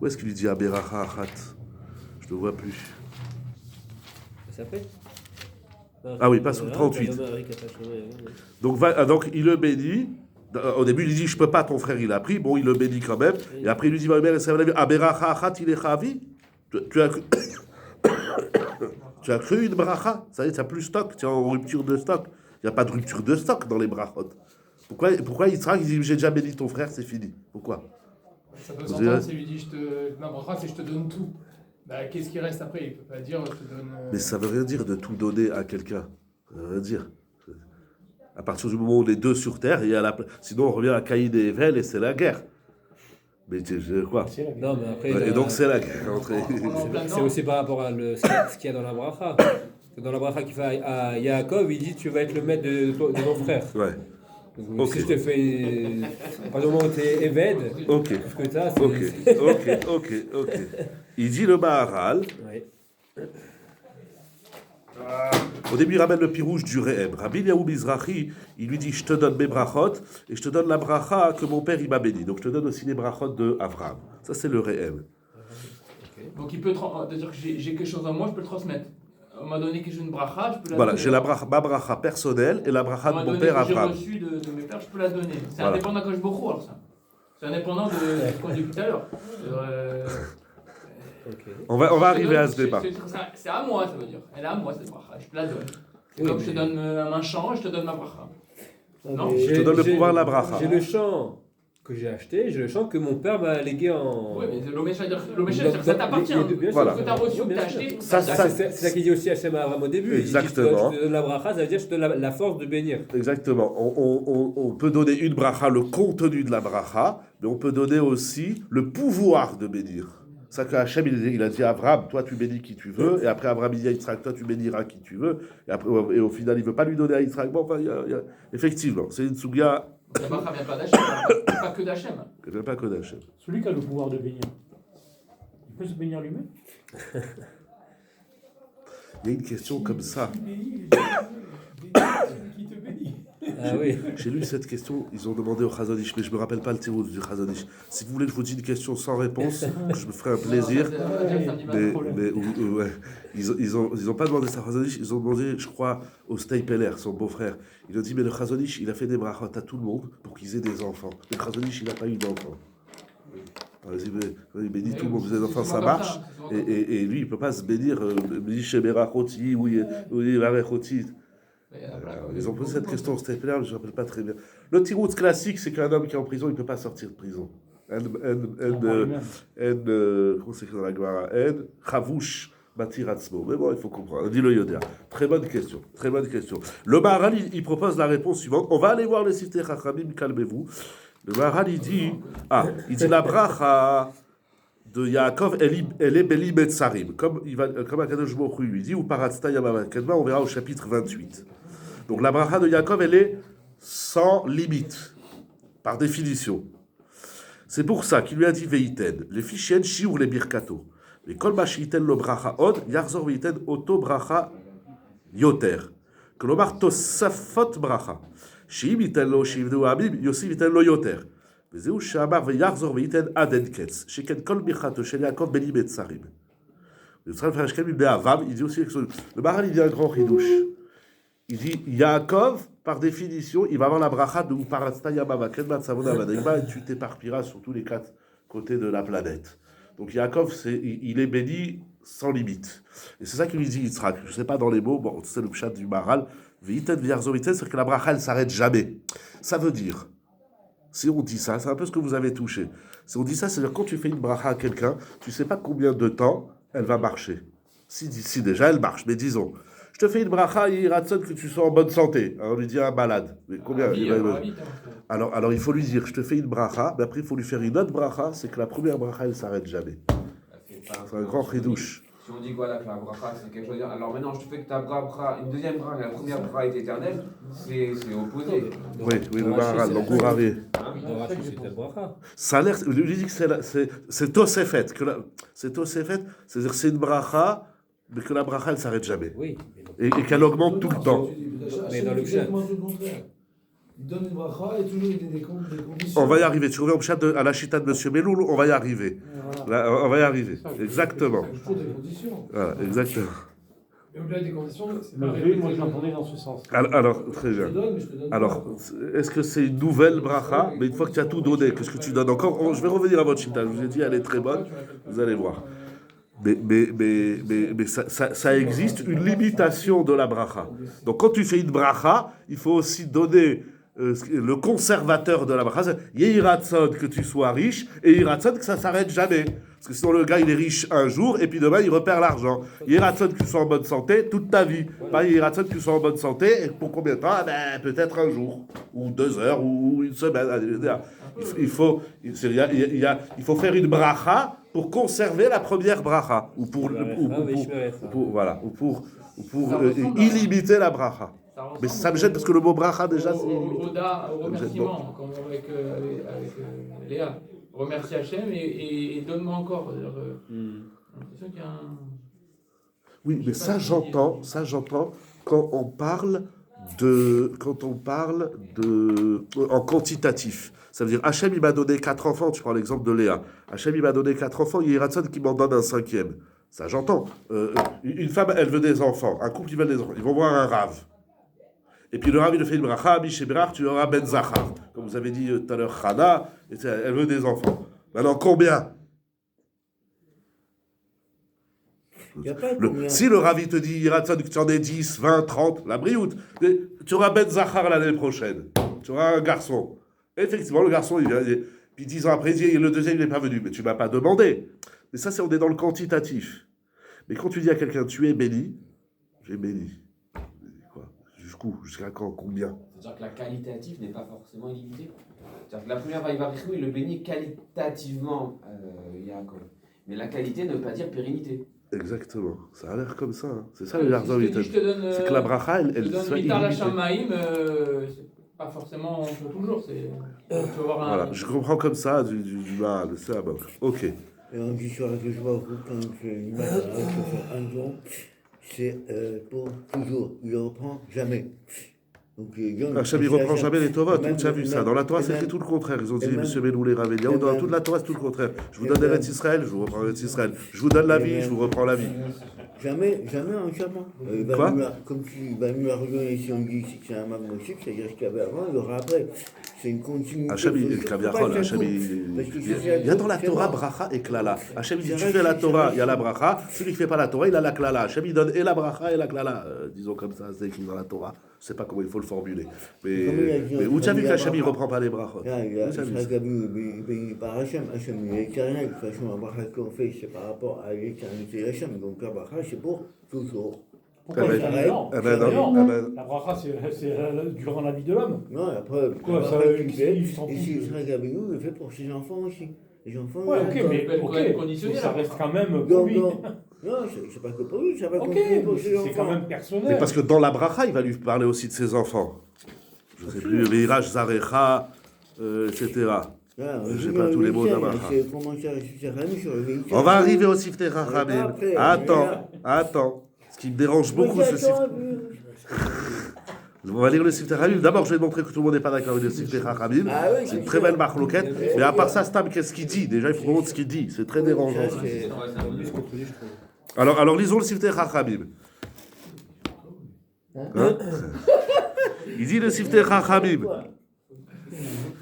Où est-ce qu'il lui dit Aberacha Achat? Je ne le vois plus. Ça fait Ah oui, pas sous 38. Donc il le bénit. Au début, il dit, je peux pas, ton frère, il a pris. Bon, il le bénit quand même. Et après, il lui dit, Aberacha Achat, il est chavi. Tu as cru... tu as cru une bracha? Ça y est, tu n'as plus stock. Tu es en rupture de stock. Il n'y a pas de rupture de stock dans les brachot. Pourquoi Yitzhak, il dit, j'ai déjà béni ton frère, c'est fini? Pourquoi? Ça peut s'entendre, s'il lui dit ma bracha, c'est je te donne tout. Bah, qu'est-ce qui reste après? Il peut pas dire je te donne. Mais ça veut rien dire de tout donner à quelqu'un. Ça veut rien dire. À partir du moment où on est deux sur terre, sinon on revient à Caïn et Evel et c'est la guerre. Mais quoi? Non, mais après. Et donc c'est la guerre. C'est aussi par rapport à ce qu'il y a dans la bracha. Dans la bracha qu'il fait à Yaakov, il dit tu vas être le maître de ton frère. Ouais. Donc, Ok. si je te fais. Par le moment où tu es Eved, Ok. tout ce que tu as, c'est. Ok. Il dit le Maharal. Ouais. Au début, il ramène le pirouge du Rehem. Rabbi Yahu Mizrahi, il lui dit je te donne mes brachot et je te donne la bracha que mon père il m'a béni. Donc je te donne aussi les brachot de Avraham. Ça c'est le Rehem. Donc il peut dire que j'ai quelque chose en moi, je peux le transmettre. On m'a donné quelque chose, une bracha, je peux la Voilà, donner. j'ai ma bracha personnelle et la bracha de mon père J'ai Avraham. reçu de mes pères, je peux la donner. C'est Voilà. indépendant quand je beaucoup alors ça. C'est indépendant de ce qu'on dit tout à l'heure. On va arriver à ce débat. C'est à moi, ça veut dire. Elle est à moi cette bracha, je te la donne. C'est Oui, comme je te mais- donne un champ, je te donne ma bracha. Non, Je te donne le pouvoir de la bracha. J'ai le champ que j'ai acheté, j'ai le champ que mon père m'a légué en. Oui, mais l'Omécha, ça t'appartient. Voilà. Ce que tu as reçu, que tu as Bien sûr. acheté. Ça, C'est ça qu'il dit aussi Hachem à Abraham au début. Exactement. Il dit, je te donne la bracha, ça veut dire je te donne la force de bénir. Exactement. On peut donner une bracha, le contenu de la bracha, mais on peut donner aussi le pouvoir de bénir. C'est ça que Hachem, il a dit à Abraham, toi tu bénis qui tu veux, et après Abraham il dit à Yitzhak, toi tu béniras qui tu veux, et au final il ne veut pas lui donner à Yitzhak. Bon, enfin, effectivement, c'est une souga, La bracha vient pas d'Hachem, pas que d'Hachem. il ne vient pas que d'Hachem. Celui qui a le pouvoir de bénir, il peut se bénir lui-même. Il y a une question comme ça. Qui bénit, celui qui te bénit. Ah oui. J'ai lu cette question, ils ont demandé au Chazon Ish, mais je ne me rappelle pas le tirou du Chazon Ish. Si vous voulez que je vous dise une question sans réponse, je me ferai un plaisir. Ouais. Ils ont pas demandé ça à Chazon Ish, ils ont demandé, je crois, au Steipeler, son beau-frère. Il a dit, mais le Chazon Ish, il a fait des brachot à tout le monde pour qu'ils aient des enfants. Le Chazon Ish, il n'a pas eu d'enfants. Il bénit tout le monde, vous avez des enfants, ça marche. Et lui, il ne peut pas se bénir, Misheberachoti, oui, Varechoti. Ils ont posé cette question au Stapler, mais je ne me rappelle pas très bien. Le tirout classique, c'est qu'un homme qui est en prison, il ne peut pas sortir de prison. Comment c'est écrit dans la Gemara? Chavouch Batiratzmo. Mais bon, il faut comprendre. Dit le Yodia. Très bonne question. Très bonne question. Le Maharal, il propose la réponse suivante. On va aller voir les cités Chachamim, calmez-vous. Le Maharal, il dit la bracha de Yaakov, elle est Beli Betsarim. Comme Akadosh Baruch Hu lui dit, ou Paratzta Yamama Kedma, on verra au chapitre 28. Donc la bracha de Yaakov, elle est sans limite, par définition. C'est pour ça qu'il lui a dit Veiten, les fichiens shiur les birkato. Mais kol ma sheiten lo bracha od, yarzor veiten oto bracha yoter. Kolomar tosafot bracha. Sheim iten lo shivdu abim, yosif iten lo yoter. וזהו שאמר ויחזור וייתן עד אין קץ, שכן כל ברכתו של יעקב בני מצרים. ויצחק פרשכם מבני אברהם, il dit aussi le Maharal, il dit un grand chidouche. Il dit Yaakov, par définition, il va avoir la bracha de Uparatzta Yamama, Kedmat Savona Vadaïma, et tu t'éparpilleras sur tous les quatre côtés de la planète. Donc Yaakov, il est béni sans limite. Et c'est ça qu'il lui dit Yitzhak. Je ne sais pas dans les mots, bon, c'est le pshat du Maharal, Veiten v'yarzor veiten, c'est que la bracha, elle ne s'arrête jamais. Ça veut dire, si on dit ça, c'est un peu ce que vous avez touché. Si on dit ça, c'est-à-dire quand tu fais une bracha à quelqu'un, tu ne sais pas combien de temps elle va marcher. Si déjà elle marche, mais disons, je te fais une bracha, il ratsonne que tu sois en bonne santé. Alors on lui dit un malade. Mais combien alors il faut lui dire, je te fais une bracha, mais après il faut lui faire une autre bracha, c'est que la première bracha, elle ne s'arrête jamais. C'est un grand chidouche. Si on dit voilà que la bracha c'est quelque chose, alors maintenant je te fais que ta bracha, une deuxième bracha, la première bracha est éternelle, c'est opposé. Oui, le Maharal, donc Gourari. Ça a l'air, lui dit que c'est Tosefet, c'est-à-dire c'est une bracha, mais que la bracha elle s'arrête jamais. Oui. Et qu'elle augmente tout le temps. Mais dans le chat. Il donne une bracha et toujours il y a des conditions. On va y arriver. Tu reviens au chat à la chita de M. Meloul, on va y arriver. Là, on va y arriver. Exactement. Il faut des conditions. Voilà, exactement. Et au-delà des conditions, c'est Le pas V, répété. moi je l'entendais dans ce sens. Alors, très bien. Alors, est-ce que c'est une nouvelle bracha? Mais une fois que tu as tout donné, qu'est-ce que tu donnes encore? Je vais revenir à votre chita. Je vous ai dit, elle est très bonne. Vous allez voir. Mais ça existe une limitation de la bracha. Donc quand tu fais une bracha, il faut aussi donner le conservateur de la bracha. Yehiratson, que tu sois riche, et Yehiratson, que ça ne s'arrête jamais. Parce que sinon le gars il est riche un jour, et puis demain il repère l'argent. Yehiratson, que tu sois en bonne santé toute ta vie. Pas Yehiratson, que tu sois en bonne santé, et pour combien de temps? Peut-être un jour, ou 2 heures, ou une semaine. Il faut faire une bracha pour conserver la première bracha, ou pour illimiter la bracha. Mais ça me gêne parce que le mot bracha déjà c'est Au remerciement, comme avec Léa. Remercie Hachem et donne-moi encore. J'ai l'impression qu'il y a un... Oui, mais ça j'entends quand on parle en quantitatif. Ça veut dire Hachem il m'a donné 4 enfants, tu prends l'exemple de Léa. Hachem il m'a donné 4 enfants, il y a Ratson qui m'en donne un 5e. Ça j'entends. Une femme elle veut des enfants, un couple il veut des enfants, ils vont voir un rave. Et puis le Rav, il fait une bracha, Bishébrach, tu auras Ben Zachar. Comme vous avez dit tout à l'heure, Chana, elle veut des enfants. Maintenant, combien? Si le Rav, il te dit, Iratson, que tu en aies 10, 20, 30, la brioute, tu auras Ben Zachar l'année prochaine. Tu auras un garçon. Et effectivement, le garçon, il vient, puis 10 ans après, le deuxième, il n'est pas venu. Mais tu ne m'as pas demandé. Mais ça, on est dans le quantitatif. Mais quand tu dis à quelqu'un, tu es béni, j'ai béni. Jusqu'à quand? Combien? C'est-à-dire que la qualitative n'est pas forcément illimitée. C'est-à-dire que la première Vaïvarichui, il le bénit qualitativement, Yaakov. Mais la qualité ne veut pas dire pérennité. Exactement. Ça a l'air comme ça. Hein. C'est ça le Yarzov. C'est que la bracha, elle soit illimitée. C'est pas forcément toujours. Voilà, je comprends comme ça du mal. C'est à bord. Ok. Et on dit sur la que je vois quand je fais une bracha, je fais un don. C'est pour toujours, il ne reprend jamais. Hachem, il ne reprend jamais les Tovot, tu as vu ça. Dans la Torah, c'est écrit tout le contraire. Ils ont dit, monsieur Belou, les Ravéliaou, dans toute la Torah, c'est tout le contraire. Je vous donne Eretz Israël, je vous reprends Eretz Israël. Je vous donne la vie, je vous reprends la vie. Jamais entièrement. Quoi? Comme tu vas nous la redonner si on dit que c'est un magmotique, c'est-à-dire ce qu'il y avait avant, il y aura après. C'est une continuité. Hachem, il y a dans la Torah bracha et klala. Hachem, il dit, tu fais la Torah, il y a la bracha. Celui qui ne fait pas la Torah, il a la klala. Hachem, il donne et la bracha et la klala. Disons comme ça, c'est écrit dans la Torah. Je ne sais pas comment il faut le formuler. Mais où tu as vu qu'Hachem, il ne reprend pas les brachot? Il a béni par Hachem. Hachem, il est éternel. De toute façon, la bracha qu'on fait, c'est par rapport à l'éternité d'Hachem. Donc la bracha, c'est pour toujours. Pourquoi non, la bracha, c'est durant la vie de l'homme. Non, après, quoi, ça, il fait, et si Israël Gabénou, il le fait pour ses enfants aussi. Les enfants, ouais, ok, mais ça reste quand même pour lui. Non, c'est pas que pour lui, ça va continuer pour ses enfants. C'est quand même personnel. Mais parce que dans la bracha, il va lui parler aussi de ses enfants. Je ne sais plus, Veirach, Zarecha, etc. Je ne sais pas tous les mots de la bracha. On va arriver au Siftei Chachamim. Attends. Ce qui me dérange beaucoup, ce Siftei. On va lire le Siftei Chachamim. D'abord, je vais montrer que tout le monde n'est pas d'accord avec le Siftei Chachamim. C'est une très belle marloquette. Mais à part ça, Stam, qu'est-ce qu'il dit? Déjà, il faut qu'on montre ce qu'il dit. C'est très dérangeant. Alors, lisons le Siftei Chachamim. Il dit le Siftei Chachamim.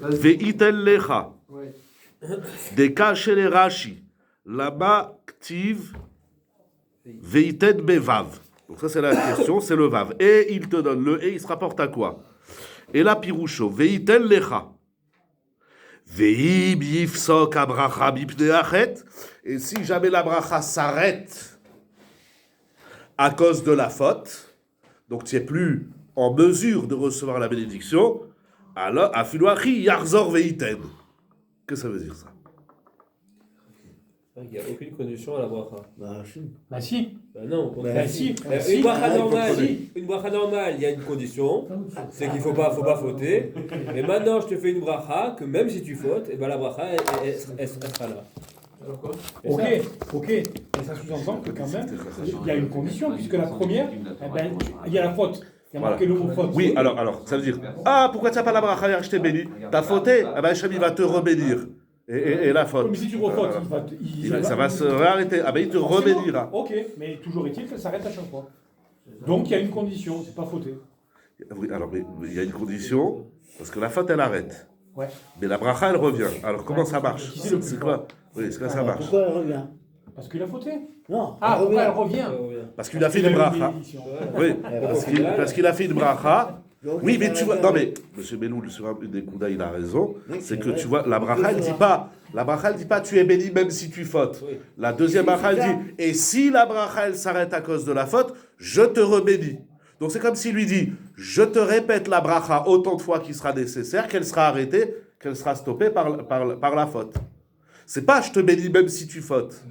Ve'itel lecha. Deka shel Rashi. Lama ktiv. Ve'iten bevav. Donc ça c'est la question, c'est le vav. Et il te donne le et, il se rapporte à quoi? Et la piroucho. Ve'itel lecha. Ve'im yifsok abracha bipne achet. Et si jamais la bracha s'arrête à cause de la faute, donc tu n'es plus en mesure de recevoir la bénédiction, alors, afiluachi yarzor veiten. Que ça veut dire ça? Il n'y a aucune condition à la bracha. Bah si. Non, si. Une bracha normale, il y a une condition, c'est qu'il ne faut pas fauter. Mais maintenant, je te fais une bracha, que même si tu fautes, et ben la bracha, elle sera là. Ok, mais ça sous-entend que quand même, il y a une condition, puisque la première, il y a la faute. Il y a marqué le mot faute. Oui, alors, ça veut dire, pourquoi tu n'as pas la bracha, je t'ai béni? T'as fauté, Hachem il va te rebénir. Et la faute. Mais si tu refautes, ça va se réarrêter. Il te rebénira. Ok, mais toujours est-il que ça s'arrête à chaque fois. Donc il y a une condition, c'est pas fauté. Oui, alors, mais il y a une condition, parce que la faute elle arrête. Ouais. Mais la bracha elle revient. Alors comment ça marche? C'est quoi? Oui, c'est quoi ça marche? Pourquoi elle revient? Parce qu'il a fauté. Non. Pourquoi elle revient? Parce qu'il a fait une bracha. Oui, parce qu'il a fait une bracha. Oui, mais tu vois, non mais, M. Beloul, sur une des Kouda, il a raison, c'est que tu vois, la bracha, elle dit pas, tu es béni même si tu fautes. La deuxième bracha, elle dit, et si la bracha, elle s'arrête à cause de la faute, je te rebénis. Donc c'est comme s'il lui dit, je te répète la bracha autant de fois qu'il sera nécessaire, qu'elle sera arrêtée, qu'elle sera stoppée par la faute. C'est pas je te bénis même si tu fautes.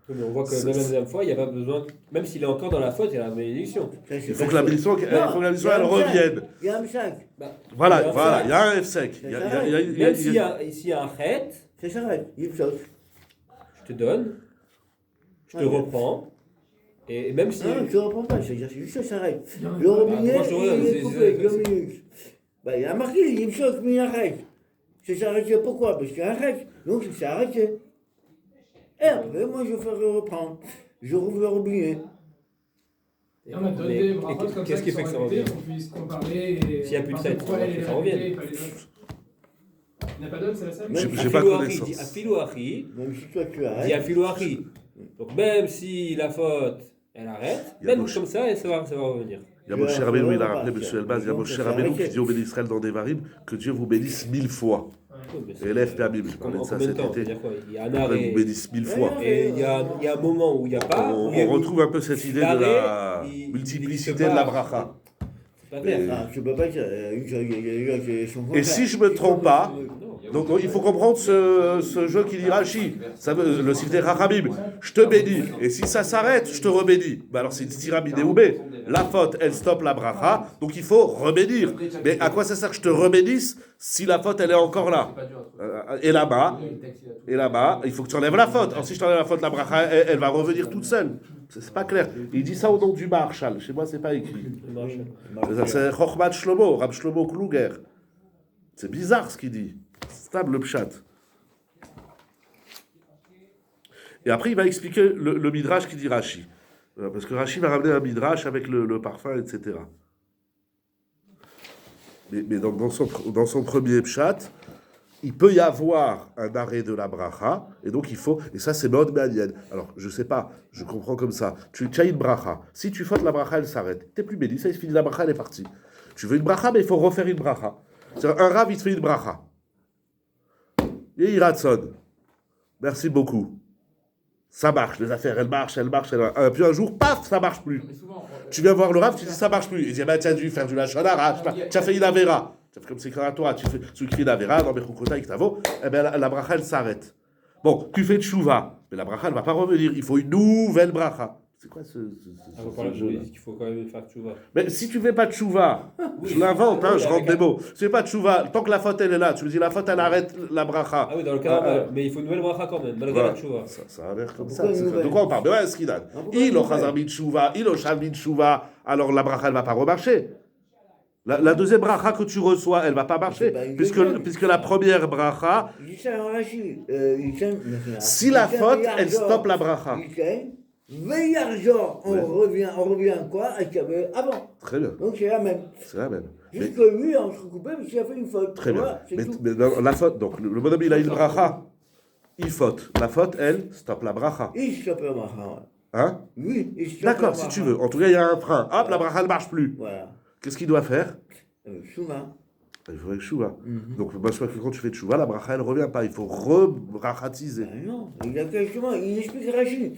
Oui, mais on voit que même la deuxième fois, il n'y a pas besoin, même s'il est encore dans la faute, il y a la bénédiction. Il faut que la bénédiction, elle revienne. Il y a un sac. Voilà, il il y a un F5. Même s'il y a un chet, Ça s'arrête. Il saute. je te donne, je te reprends, et même si. Non, je ne reprends pas, c'est juste ça s'arrête. Il y en a- Le robinet, moi, je te regarde, il est c'est- coupé, c'est- 2 minutes. Il a marqué, il saute, mais il arrête. Ça s'arrête pourquoi? Parce qu'il arrête. Donc ça s'est arrêté. Et après, moi, je ferai reprendre. Je rouvre le robinet. Et on a donné Mais des brachot comme ça qu'est-ce qui fait que ça revient? qu'on puisse comparer. S'il y a plus de voir tête, pourquoi elle est ça la revient. vérité et pas les autres. Il n'y a pas d'autre, c'est la seule? J'ai pas connaissance. Dit afilou achi, Même si toi tu dit arrêtes. afilou achi. Donc même si la faute, elle arrête, Il y a même Moshe. comme ça, ça va revenir. Il y a Moshe Rabbeinu, il a rappelé, monsieur Elbaz, il y a Moshe Rabbeinu qui dit au béni Israël dans des Devarim que Dieu vous bénisse 1000 fois. Élève Pamim, je parlais de ça Combien de cet temps? été. C'est-à-dire quoi? Il y a un Après, arrêt. vous bénisse 1000 fois. Et il y a un moment où il n'y a pas. On retrouve un peu cette idée de la l'arrêt, il multiplicité n'existe de la pas. bracha. C'est pas clair. Ah, tu peux pas dire. Et si je me trompe pas, donc il faut comprendre ce jeu qui dit Rashi, le Sifter Chachamim, je te bénis, et si ça s'arrête, je te rebénis. Ben alors c'est une stira midéoubé. La faute, elle stoppe la bracha, donc il faut rebénir. Mais à quoi ça sert que je te rebénisse si la faute, elle est encore là? Et là-bas, il faut que tu enlèves la faute. Alors si je t'enlève la faute, la bracha, elle va revenir toute seule. C'est pas clair. Il dit ça au nom du Marshal. Chez moi, c'est pas écrit. C'est Chochmat Shlomo, Rab Shlomo Kluger. C'est bizarre ce qu'il dit. Stable le pshat. Et après, il va expliquer le midrash qui dit Rashi. Parce que Rashi va ramener un midrash avec le parfum, etc. Mais dans son premier pshat, il peut y avoir un arrêt de la bracha, et donc il faut, et ça c'est mode manienne. Alors, je sais pas, je comprends comme ça. Tu as une bracha. Si tu fautes, la bracha, elle s'arrête. T'es plus béni, ça il se finit, la bracha, elle est partie. Tu veux une bracha, mais il faut refaire une bracha. C'est-à-dire, un rav, il te fait une bracha. Et il ratson. Merci beaucoup. Ça marche, les affaires, elles marchent. Puis un jour, paf, ça marche plus. Tu viens voir le rav, tu dis ça marche plus. Il dit, bah, tu as dû faire du lachon hara, tu as fait une avera. Tu as fait comme c'est à toi, tu fais celui qui fait une avera, dans Bechukota, avec Tavo, eh bien la bracha, elle s'arrête. Bon, tu fais tchouva, mais la bracha, elle ne va pas revenir. Il faut une nouvelle bracha. C'est quoi ce jeu-là? Il faut quand même faire tchouva. Mais si tu ne fais pas de tchouva, je l'invente, je rentre des mots. Si tu ne fais pas de tchouva, tant que la faute elle est là, tu me dis la faute elle arrête la bracha. Ah oui, dans le cas, mais il faut une nouvelle bracha quand même, malgré la tchouva. Ça a l'air comme ça. De quoi on parle? Ouais, Skidan. Il o chazar min tchouva, il o shav min tchouva, alors la bracha elle ne va pas remarcher. La deuxième bracha que tu reçois, elle ne va pas marcher, puisque la première bracha, si la faute, elle stoppe la bracha. Veillargent, on revient quoi à ce qu'il y avait avant. Très bien. Donc c'est la même. C'est la même. Juste que lui, on se recoupait parce qu'il a fait une faute. Très bien. Voilà, Mais dans la faute, donc le bonhomme il a une bracha, il faute. La faute, elle, stoppe la bracha. Il stoppe la bracha. Hein? Oui, il stoppe D'accord, la si bracha. tu veux. En tout cas, il y a un frein. Hop, la bracha, elle ne marche plus. Voilà. Qu'est-ce qu'il doit faire? Chouva. Il faudrait que chouva. Donc, moi, je crois que quand tu fais chouva, la bracha, elle ne revient pas. Il faut re-brachatiser. Non, il a justement, il explique Rachid.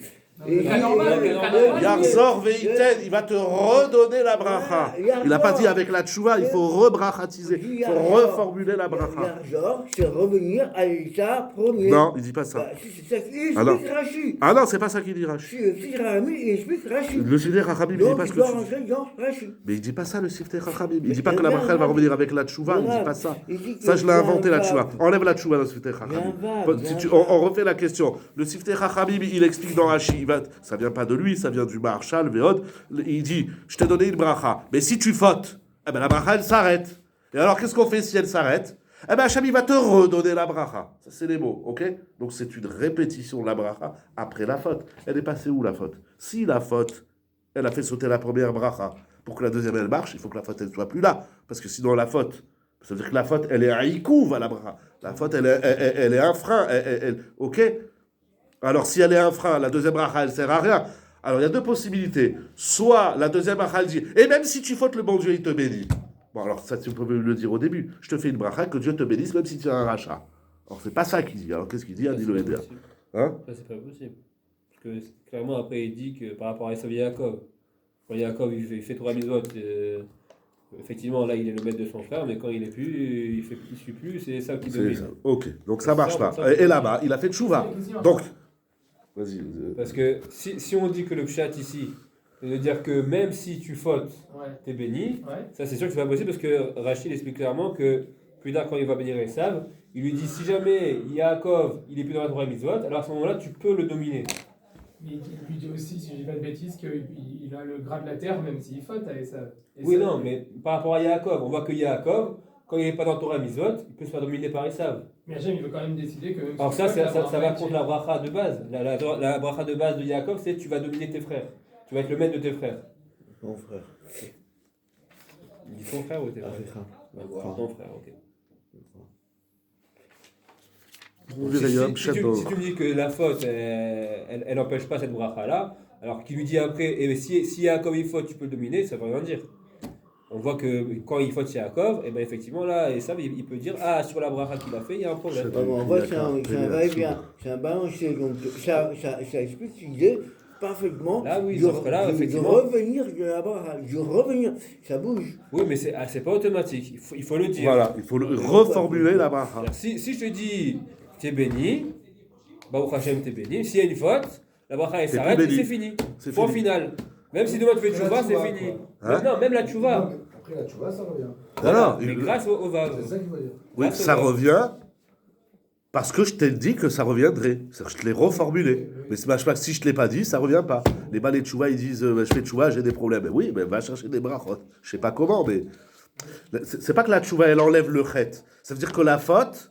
Yarzor veiten, il va te redonner la bracha. Il n'a pas dit avec la tchouva, il faut rebrachatiser. Il faut reformuler la bracha. Yarzor, c'est revenir à l'état premier. Non, il ne dit pas ça. C'est ça qu'il Ah non. explique Rachid. Ah non, c'est pas ça qu'il dit Rashi. Il explique Rachid. Le Sifter Chachamim, il dit Donc pas il ce doit que tu dis. rentrer dans Rachid. Mais il dit pas ça, le Sifter Chachamim. Il dit pas que la bracha, elle va revenir avec la tchouva. Il dit pas ça. Il dit que Ça, je l'ai inventé, la vague. tchouva. Enlève la tchouva dans le Sifter Chachamim. On refait la question. Le Sifter Chachamim, il explique dans Rashi. Ça vient pas de lui, ça vient du Marshal, Véod. Il dit, je t'ai donné une bracha. Mais si tu fautes, eh ben la bracha, elle s'arrête. Et alors, qu'est-ce qu'on fait si elle s'arrête? Eh ben Hacham, il va te redonner la bracha. Ça, c'est les mots, ok? Donc, c'est une répétition de la bracha après la faute. Elle est passée où, la faute? Si la faute, elle a fait sauter la première bracha, pour que la deuxième, elle marche, il faut que la faute, elle soit plus là. Parce que sinon, la faute, ça veut dire que la faute, elle est un ikouv à la bracha. La faute, elle est un frein. Ok? Alors, si elle est un frein, la deuxième bracha, elle sert à rien. Alors, il y a deux possibilités. Soit la deuxième bracha, elle dit, et même si tu fautes, le bon Dieu, il te bénit. Bon, alors, ça, tu peux le dire au début. Je te fais une bracha, que Dieu te bénisse, même si tu as un rachat. Alors, c'est pas ça qu'il dit. Alors, qu'est-ce qu'il dit? Ça, Il dit c'est le pas Héder. possible. Hein? Ça, c'est pas possible. Parce que clairement, après, il dit que par rapport à Esav et Yaakov, quand Yaakov il fait Torah Mitzvot, Effectivement, là, il est le maître de son frère, mais quand il est plus, il suit plus, c'est ça qui C'est domine. ça. Ok, donc ça marche pas. Ça, Et là-bas, il a fait tchouva. Donc, vas-y. Parce que si on dit que le pshat ici, c'est de dire que même si tu fautes, Ouais. t'es béni, Ouais. ça c'est sûr que c'est pas possible parce que Rachid explique clairement que plus tard quand il va bénir Esav, il lui dit si jamais Yaakov il est plus dans la Torah Mitzvot, alors à ce moment-là tu peux le dominer. Mais il lui dit aussi, si je dis pas de bêtises, qu'il a le gras de la terre, même s'il faute à Esav. Oui, non, mais par rapport à Yaakov, on voit que Yaakov, quand il n'est pas dans la Torah Mitzvot, il peut se faire dominer par Esav. Mais Hachem, il veut quand même décider que même Alors si ça, il faute, ça va un contre la bracha de base. La bracha de base de Yaakov, c'est tu vas dominer tes frères. Tu vas être le maître de tes frères. Mon frère. Il dit ton frère ou tes frères Africain. D'accord, ton frère, ok. Si tu me dis que la faute, elle n'empêche pas cette bracha-là, alors qu'il lui dit après, et si Yaakov il faute, tu peux le dominer, ça ne veut rien dire. On voit que quand il faute Yaakov, et ben effectivement là, et ça, il peut dire, ah, sur la bracha qu'il a fait, il y a un problème. On voit que c'est un va-et-vient, c'est un balancier, donc ça explique l'idée parfaitement Là, oui, de, sauf que là, de effectivement. revenir de la bracha, de revenir, ça bouge. Oui, mais c'est pas automatique, il faut le dire. Voilà, il faut reformuler la bracha. Si je te dis, t'es béni, Baruch Hashem, t'es béni, s'il y a une faute, la bracha elle T'es s'arrête plus et béni. c'est fini. C'est Point fini. final. Même si demain tu fais tchouva, c'est fini. Hein? Non, même la tchouva. Après la tchouva, ça revient. Non, Mais grâce au vav. C'est ça qu'il veut dire. oui, grâce au ça vav. revient parce que je t'ai dit que ça reviendrait. C'est-à-dire que je te l'ai reformulé. Mais c'est pas que si je te l'ai pas dit, ça revient pas. Les balais de tchouva, ils disent je fais tchouva, j'ai des problèmes. Ben oui, mais va chercher des brachot. Je sais pas comment, mais c'est pas que la tchouva elle enlève le chet. Ça veut dire que la faute,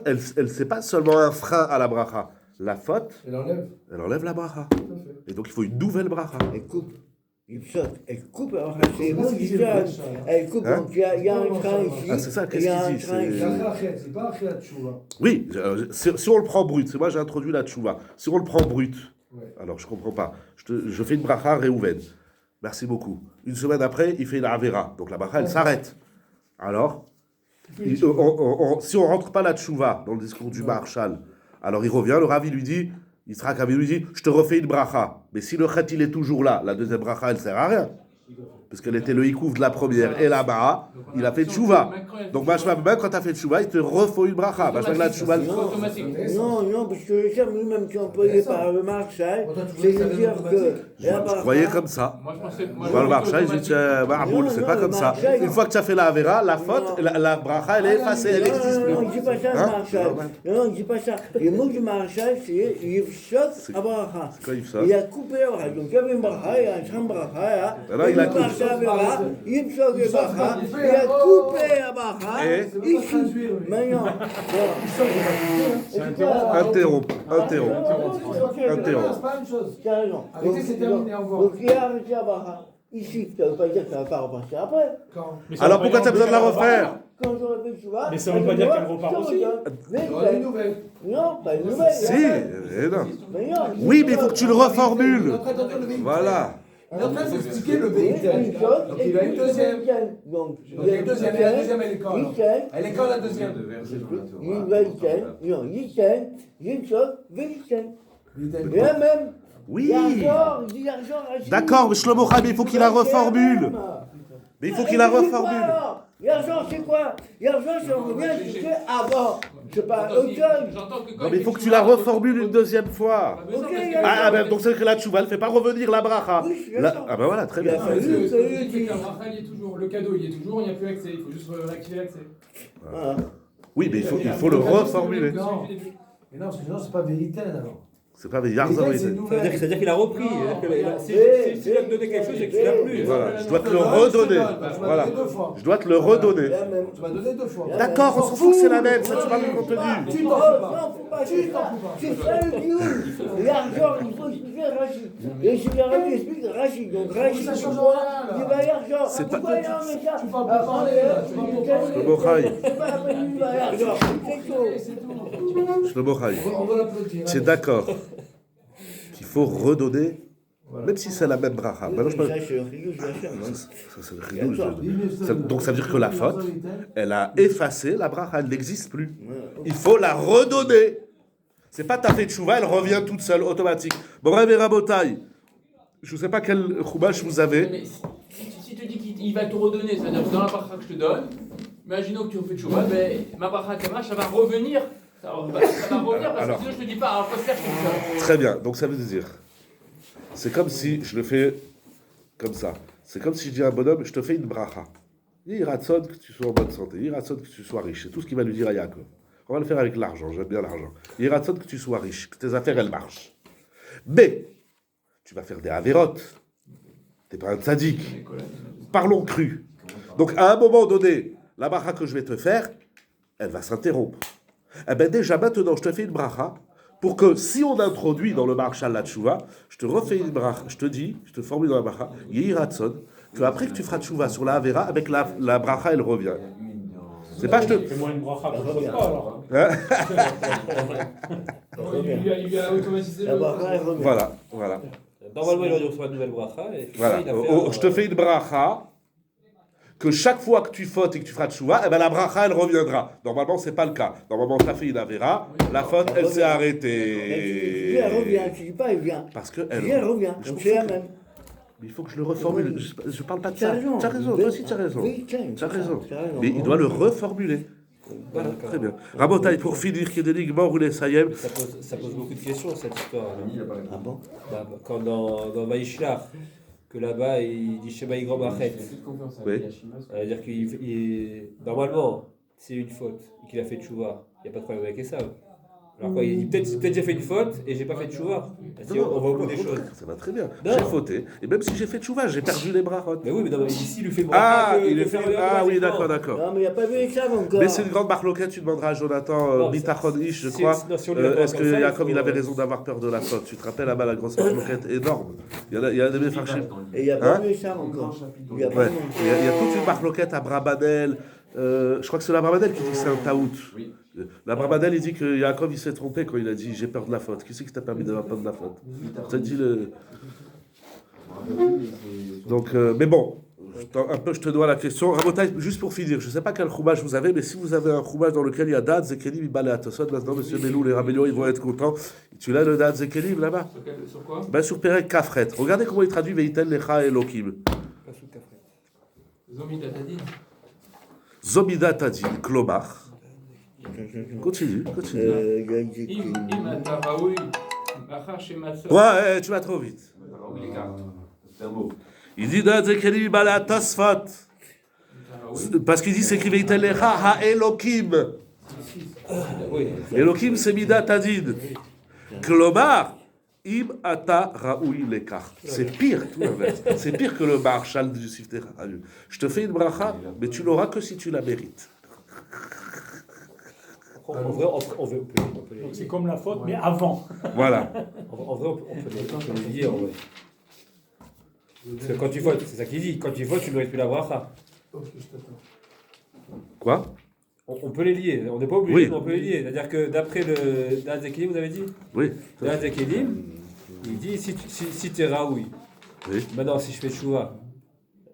elle c'est pas seulement un frein à la bracha. La faute, Elle enlève. elle enlève la bracha. Tout à fait. Et donc il faut une nouvelle bracha. Elle coupe. Il saute, elle coupe, alors c'est bon, C'est il ce qu'il sonne. dit, ça. Elle coupe, Hein? donc il y a un train ici. Ah, c'est ça, il qu'est-ce y a qu'il un dit, train c'est- ici. C'est après la chèque, c'est pas après la tchouva. Oui, si on le prend brut, c'est moi j'ai introduit la tchouva. Si on le prend brut, Ouais. alors je comprends pas. Je fais une bracha Réhouven. Merci beaucoup. Une semaine après, il fait une avera. Donc la bracha, elle s'arrête. Alors, si on rentre pas la tchouva dans le discours du Maharshal, alors il revient, le Rav il lui dit, Yitzhak Rabbi lui dit, je te refais une bracha. Mais si le chet il est toujours là, la deuxième bracha elle sert à rien. Parce qu'elle était le hikouf de la première et la ba'a, il a fait tchouva. Donc Mashma, même quand tu as fait tchouva, il te refait une bracha. Mashma, la tchouva, C'est automatique. Non, parce que le terme lui-même qui est employé par le Marshal, c'est de dire que la je croyais comme ça. Moi, je pensais. Dans le Maharshal, il dit, tiens, Mahaboul, Non, c'est non, pas le comme ça. Maharshal, Une fois que tu as fait la avera, la faute, la bracha, elle est effacée, elle n'existe plus. Non, il dit pas ça, le Hein? Marshal. Non, il dit pas ça. Le mot du Marshal, c'est Yivshot Abraha. C'est quoi, Yivshot? Il a coupé la bracha. Donc il y avait une bracha, il y a un champ bracha, là. Alors, il a coupé. Yivshot Abraha. Il a coupé la bracha. Et Ici. Maintenant. interrompre. C'est pas la même chose. Tu as raison. Arrêtez, c'est terminé, au revoir. Donc il a arrêté la bracha. Ici, ça ne veut pas dire que ça ne va pas repasser après. Quand Mais ça Alors veut pourquoi pas tu as dire besoin de la qu'elle repart. refaire? Quand j'aurais fait le chouva, Mais ça veut pas dire qu'elle repart aussi. Mais il y aura une nouvelle. non, pas une nouvelle. Si, non. Mais non. Oui, mais il faut que tu le Il est reformules. en train de donner le véhicule. Voilà. Il est en train de s'expliquer le Oui, véhicule. une chose, Donc et il a puis une deuxième. Donc, Donc il y a une deuxième. Et la deuxième, elle est quand alors Yisraël, Elle est quand la deuxième Yisraël, Yisraël, Vélikel. Il était- Et là même, Oui. il y a argent, il dit l'argent, Rachid. D'accord, mais Shlomo Chaim, il faut qu'il la reformule. Mais il faut qu'il la reformule. L'argent, c'est quoi? L'argent, c'est on revient, c'était avant. C'est pas automne. J'entends que quand Non, mais il faut que tu la reformules une deuxième fois. Ok, Ah, ben donc c'est que la tchouva, elle fait pas revenir la bracha. Oui, je suis Là- d'accord. Ah ben voilà, très Il a bien. fallu Le que truc, c'est lui qu'un bracha, il est toujours, le cadeau, il est toujours, il n'y a plus accès, il faut juste réactiver l'accès. Voilà. Oui, mais il faut le reformuler. Non. Mais non, sinon, c'est pas véritaire alors. C'est pas Véritaire, c'est Yarzan. une nouvelle. C'est-à-dire qu'il a repris. Si tu lui as donné quelque chose, c'est que tu l'as plus. Voilà, je dois te le redonner. Voilà. Je dois te le redonner. La même. Tu m'as donné deux fois. D'accord, on s'en fout que c'est la même, ça tu parles du contenu. Tu t'en fous pas. Non, faut pas, c'est ça. C'est ça le deal. L'argent, il faut expliquer Rachid. Et je vais Rachid explique Rachid. Donc Rachid, Ça c'est change quoi? rien, là. Il va l'argent. C'est pas- Pourquoi il a mis ça? Tu parles pour parler, là. Tu parles pour parler. Shlomo Chaim. C'est pas la peine, il va l'argent. C'est tout. Shlomo Chaim. On va l'applaudir. Tu es d'accord qu'il faut redonner, même si c'est la même bracha. Maintenant, je peux- Ça, c'est le rigolo, je l'achète, hein. Ça, c'est le ridouche. Donc ça veut dire que la faute, elle a effacé la bracha, elle n'existe plus. Il faut la redonner. C'est pas ta fait de chouva, elle revient toute seule, automatique. Bon, Rabbi Rabotai, je ne sais pas quel chumash vous avez. Mais si tu dis qu'il il va te redonner, c'est-à-dire que dans la bracha que je te donne, imaginons que tu refais tchouva, ben, ma bracha kamash, ça va revenir. Ça va revenir parce que sinon je te dis pas, alors faut se faire comme ça. Très bien, donc ça veut dire, c'est comme si je le fais comme ça. C'est comme si je dis à un bonhomme, je te fais une bracha. Il ratsonne que tu sois en bonne santé, il ratsonne que tu sois riche. C'est tout ce qu'il va lui dire à Yaakov. On va le faire avec l'argent, j'aime bien l'argent. Il ratsonne que tu sois riche, que tes affaires elles marchent. Mais, tu vas faire des avérotes. T'es pas un tzaddik. Parlons cru. Donc à un moment donné, la bracha que je vais te faire, elle va s'interrompre. Eh bien déjà maintenant, je te fais une bracha pour que si on introduit dans le marshal la tchouva, je te refais une bracha, je te dis, je te formule dans la bracha, Yehiratson, que après que tu feras tchouva sur la avera, avec la bracha elle revient. C'est pas je te... Fais-moi une bracha pour toi alors. Hein Il lui a automatisé La bracha, elle revient. Voilà, voilà. Normalement, il aurait dû recevoir une nouvelle bracha. Et Voilà. Je te fais une bracha que chaque fois que tu fautes et que tu feras tchouva, eh ben la bracha elle reviendra. Normalement, c'est pas le cas. Normalement, tu as fait une avera, la faute elle s'est arrêtée. Elle revient, tu dis pas, elle vient. Parce que Elle revient, Je donc c'est la trouve que- même. Mais il faut que je le reformule. Je parle pas de Tu as ça. raison. Tu as raison, toi aussi tu as raison. Oui, tiens, Tu as raison. tu as raison. Mais il doit le reformuler. Voilà, très bien. Rabotaï, pour finir, Kédenig, mort ou les Sayem. Ça pose beaucoup de questions, cette histoire. Ah bon? Quand dans Vaishlar, que là-bas, il dit Shema Yigrom Achet. Oui. C'est-à-dire que normalement, c'est une faute et qu'il a fait tchouva, il n'y a pas de problème avec ça. Alors quoi, il dit peut-être j'ai fait une faute et j'ai pas fait tchouva. On va au bout des choses. Ça va très bien. Non. J'ai fauté. Et même si j'ai fait tchouva, j'ai perdu les brachot. Mais oui, mais non, mais ici, il lui fait le Ah, bracha, il le est fait. faire Ah oui, automatiquement. d'accord. Non, mais il n'y a pas vu ça encore. Mais c'est une grande marloquette, tu demanderas à Jonathan Non, Bitachon Ish, je si- crois. non, si on lui apprend Est-ce que comme ça, Jacob il il faut- avait raison d'avoir peur de la faute? Tu te rappelles là-bas la grosse marloquette énorme. Il y a des méfarchim. Et il n'y a pas Hein vu ça encore. Il y a pas Ouais. vu. Il y a toute une marloquette à Brabadel. Je crois que c'est la Brabadel qui dit que c'est un taout. Oui. La Brabadel, il dit que Yaakov, il s'est trompé quand il a dit j'ai peur de la faute. Qui c'est qui t'a permis d'avoir peur de la faute? Ça dit le. Donc, mais bon, je te dois la question. Rabotai, juste pour finir, je ne sais pas quel roumage vous avez, mais si vous avez un roumage dans lequel il y a Dad, Zekelim, Ibale Atosot, maintenant, monsieur Melou, les Rabélions, ils vont être contents. Tu l'as le Dad Zekelim là-bas? Sur quoi? Ben, sur Perek Kafret. Regardez comment il traduit Veitel Lecha Elokim. Pas sous le café. Zomi Datadin. Zomida Tadin, Klomar. Continue. Imata Raoui. Achar Shematso. Ouais, tu vas trop vite. Alors, oui, les gars, c'est un mot. Il dit Dad Zekelim, Ibale Atosfot. Parce qu'il dit c'est qui Veitel Lecha Ha Elokim. Oui. Elokim, c'est Mida Tadin. Klomar. Im ata raoui lekar. C'est pire, tout l'inverse. C'est pire que le marshal du Sifteh Harabim. Je te fais une bracha, mais tu l'auras que si tu la mérites. En vrai, on peut les Donc c'est comme la faute, mais avant. Voilà. En vrai, on peut les lier, en vrai. Parce que quand tu fautes, c'est ça qu'il dit, quand tu fautes, tu ne mérites plus la bracha. Quoi? On peut les lier, on n'est pas obligé, Oui. mais on peut les lier. C'est-à-dire que d'après le Daz Zekelim, vous avez dit Oui. Daz Zekelim, il dit si tu es Raoui, Oui. maintenant si je fais Choua,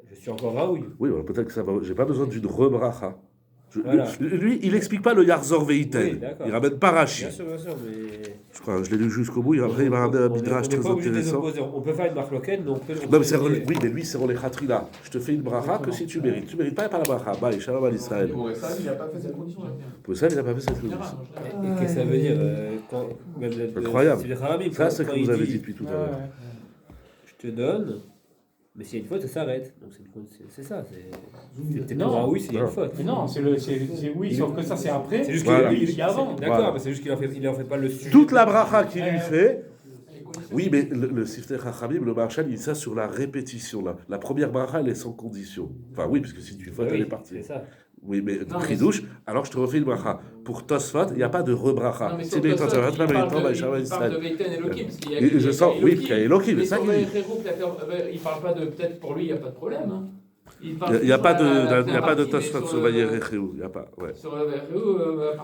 je suis encore Raoui. Oui, voilà, peut-être que ça va. J'ai pas besoin d'une rebracha. Voilà. Lui, il explique pas le Yarzor Veitel. Oui, d'accord. Il ramène pas Rashi. Bien sûr, mais. Je crois, je l'ai lu jusqu'au bout. Après, il va ramener un On midrash n'est très pas obligé de les intéressant. opposer. On peut faire une marloquette, mais on peut. Non, mais c'est oui, mais lui, c'est Rolé Khatrila. Je te fais une bracha que si tu mérites. Tu mérites pas, il n'y a pas la bracha. Bye, shalom à l'Israël. Pour ça, il n'a pas fait cette condition-là. Pour ça, il n'a pas fait cette chose. Et qu'est-ce que ça veut dire quand, Incroyable. C'est le Harabim, Ça, c'est ce quand que il vous avez dit, dit depuis tout à l'heure. Je te donne, mais s'il y a une faute, ça s'arrête. Donc c'est ça. T'es Non. pas Raoui s'il y a une faute. Mais non, c'est oui, sauf que ça c'est après. C'est juste Voilà. qu'il y a avant. D'accord, Voilà. mais c'est juste qu'il en fait pas le sujet. Toute la bracha qu'il lui fait. Oui, mais le Sifteh Chachamim, le Marshal, il dit ça sur la répétition. La première bracha, elle est sans condition. Enfin, oui, parce que si tu fautes, elle est partie. C'est ça. Oui, mais Non, Khidouche, alors je te refais une bracha. Pour Tosfot, il n'y a pas de rebracha. Non, mais C'est sur bien, Tosfot, quand il parle de Veiten Elohim. parce qu'il y a- Et je sens, oui, Elohim. qu'il y a Elohim, Mais c'est ça sur qu'il dit. il parle pas de. Peut-être pour lui, il n'y a pas de problème. hein. Il n'y a pas de Tosfot Tosfot sur Vayerecheu. Il n'y a pas, ouais. Sur le Verrou.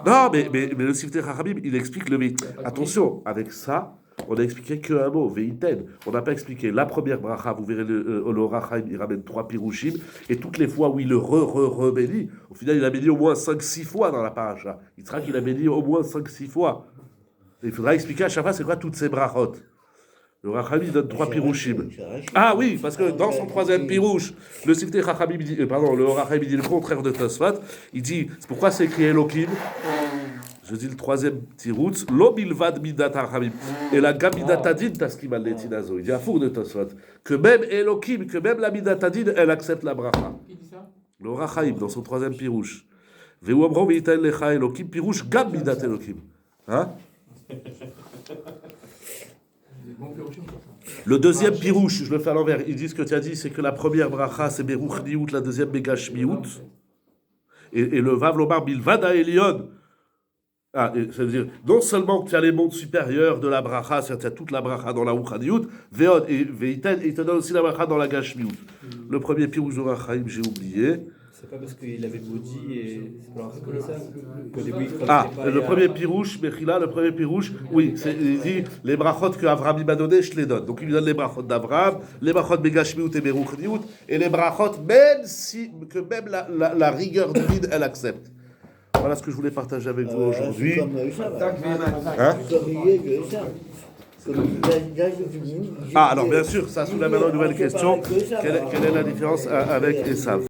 Non, mais le Sifteh Chachamim, il explique le Veit. Attention, avec ça, on a expliqué qu'un mot, Veiten. On n'a pas expliqué la première bracha, vous verrez le Rachaim, il ramène 3 pirouchim, et toutes les fois où il le bénit, au final, il a béni au moins 5-6 fois dans la paracha. Il sera qu'il a béni au moins 5-6 fois. Et il faudra expliquer à chaque fois c'est quoi toutes ces brachot. Le Rachamim donne 3 pirouchim. Ah oui, parce que dans son troisième pirouche, le Siftei Chachamim, le Rachamim dit le contraire de Tosfot. Il dit, c'est pourquoi c'est écrit Elohim. Je dis le troisième tiroutz, lo bilvad midat Rachamim. Et la gamidat adin taskim al letinazo. Il dit à four de Tosfot que même Elohim, que même la midat adin, elle accepte la bracha. Qui dit ça? Le Rachamim dans son troisième pirouche. Veu amro veitain lecha Elohim pirouche gam midat Elohim. Hein? Le deuxième pirouche, je le fais à l'envers. Ils disent ce que tu as dit, c'est que la première bracha c'est Beruch Niout, la deuxième Begash Miout. Et le Vav Lomar Bilvada Elion. Ah, c'est-à-dire, non seulement que tu as les mondes supérieurs de la bracha, c'est-à-dire tu as toute la bracha dans la Ruch Niout, Veod et Veiten, et il te donne aussi la bracha dans la Gash Miout. Le premier pirouche de Rachaim, j'ai oublié. C'est pas parce qu'il avait maudit et c'est pas comme ça qu'au début il le premier pirouche, Mechila, le premier pirouche, oui, il dit les brachot que Avraham m'a donné, je te les donne. Donc il lui donne les brachot d'Avraham, les brachot Begashmiout et Beruch Niout, et les brachot, même la rigueur divine, elle accepte. Voilà ce que je voulais partager avec vous aujourd'hui. Alors bien sûr, ça soulève maintenant une nouvelle question. Quelle est la différence avec Esav?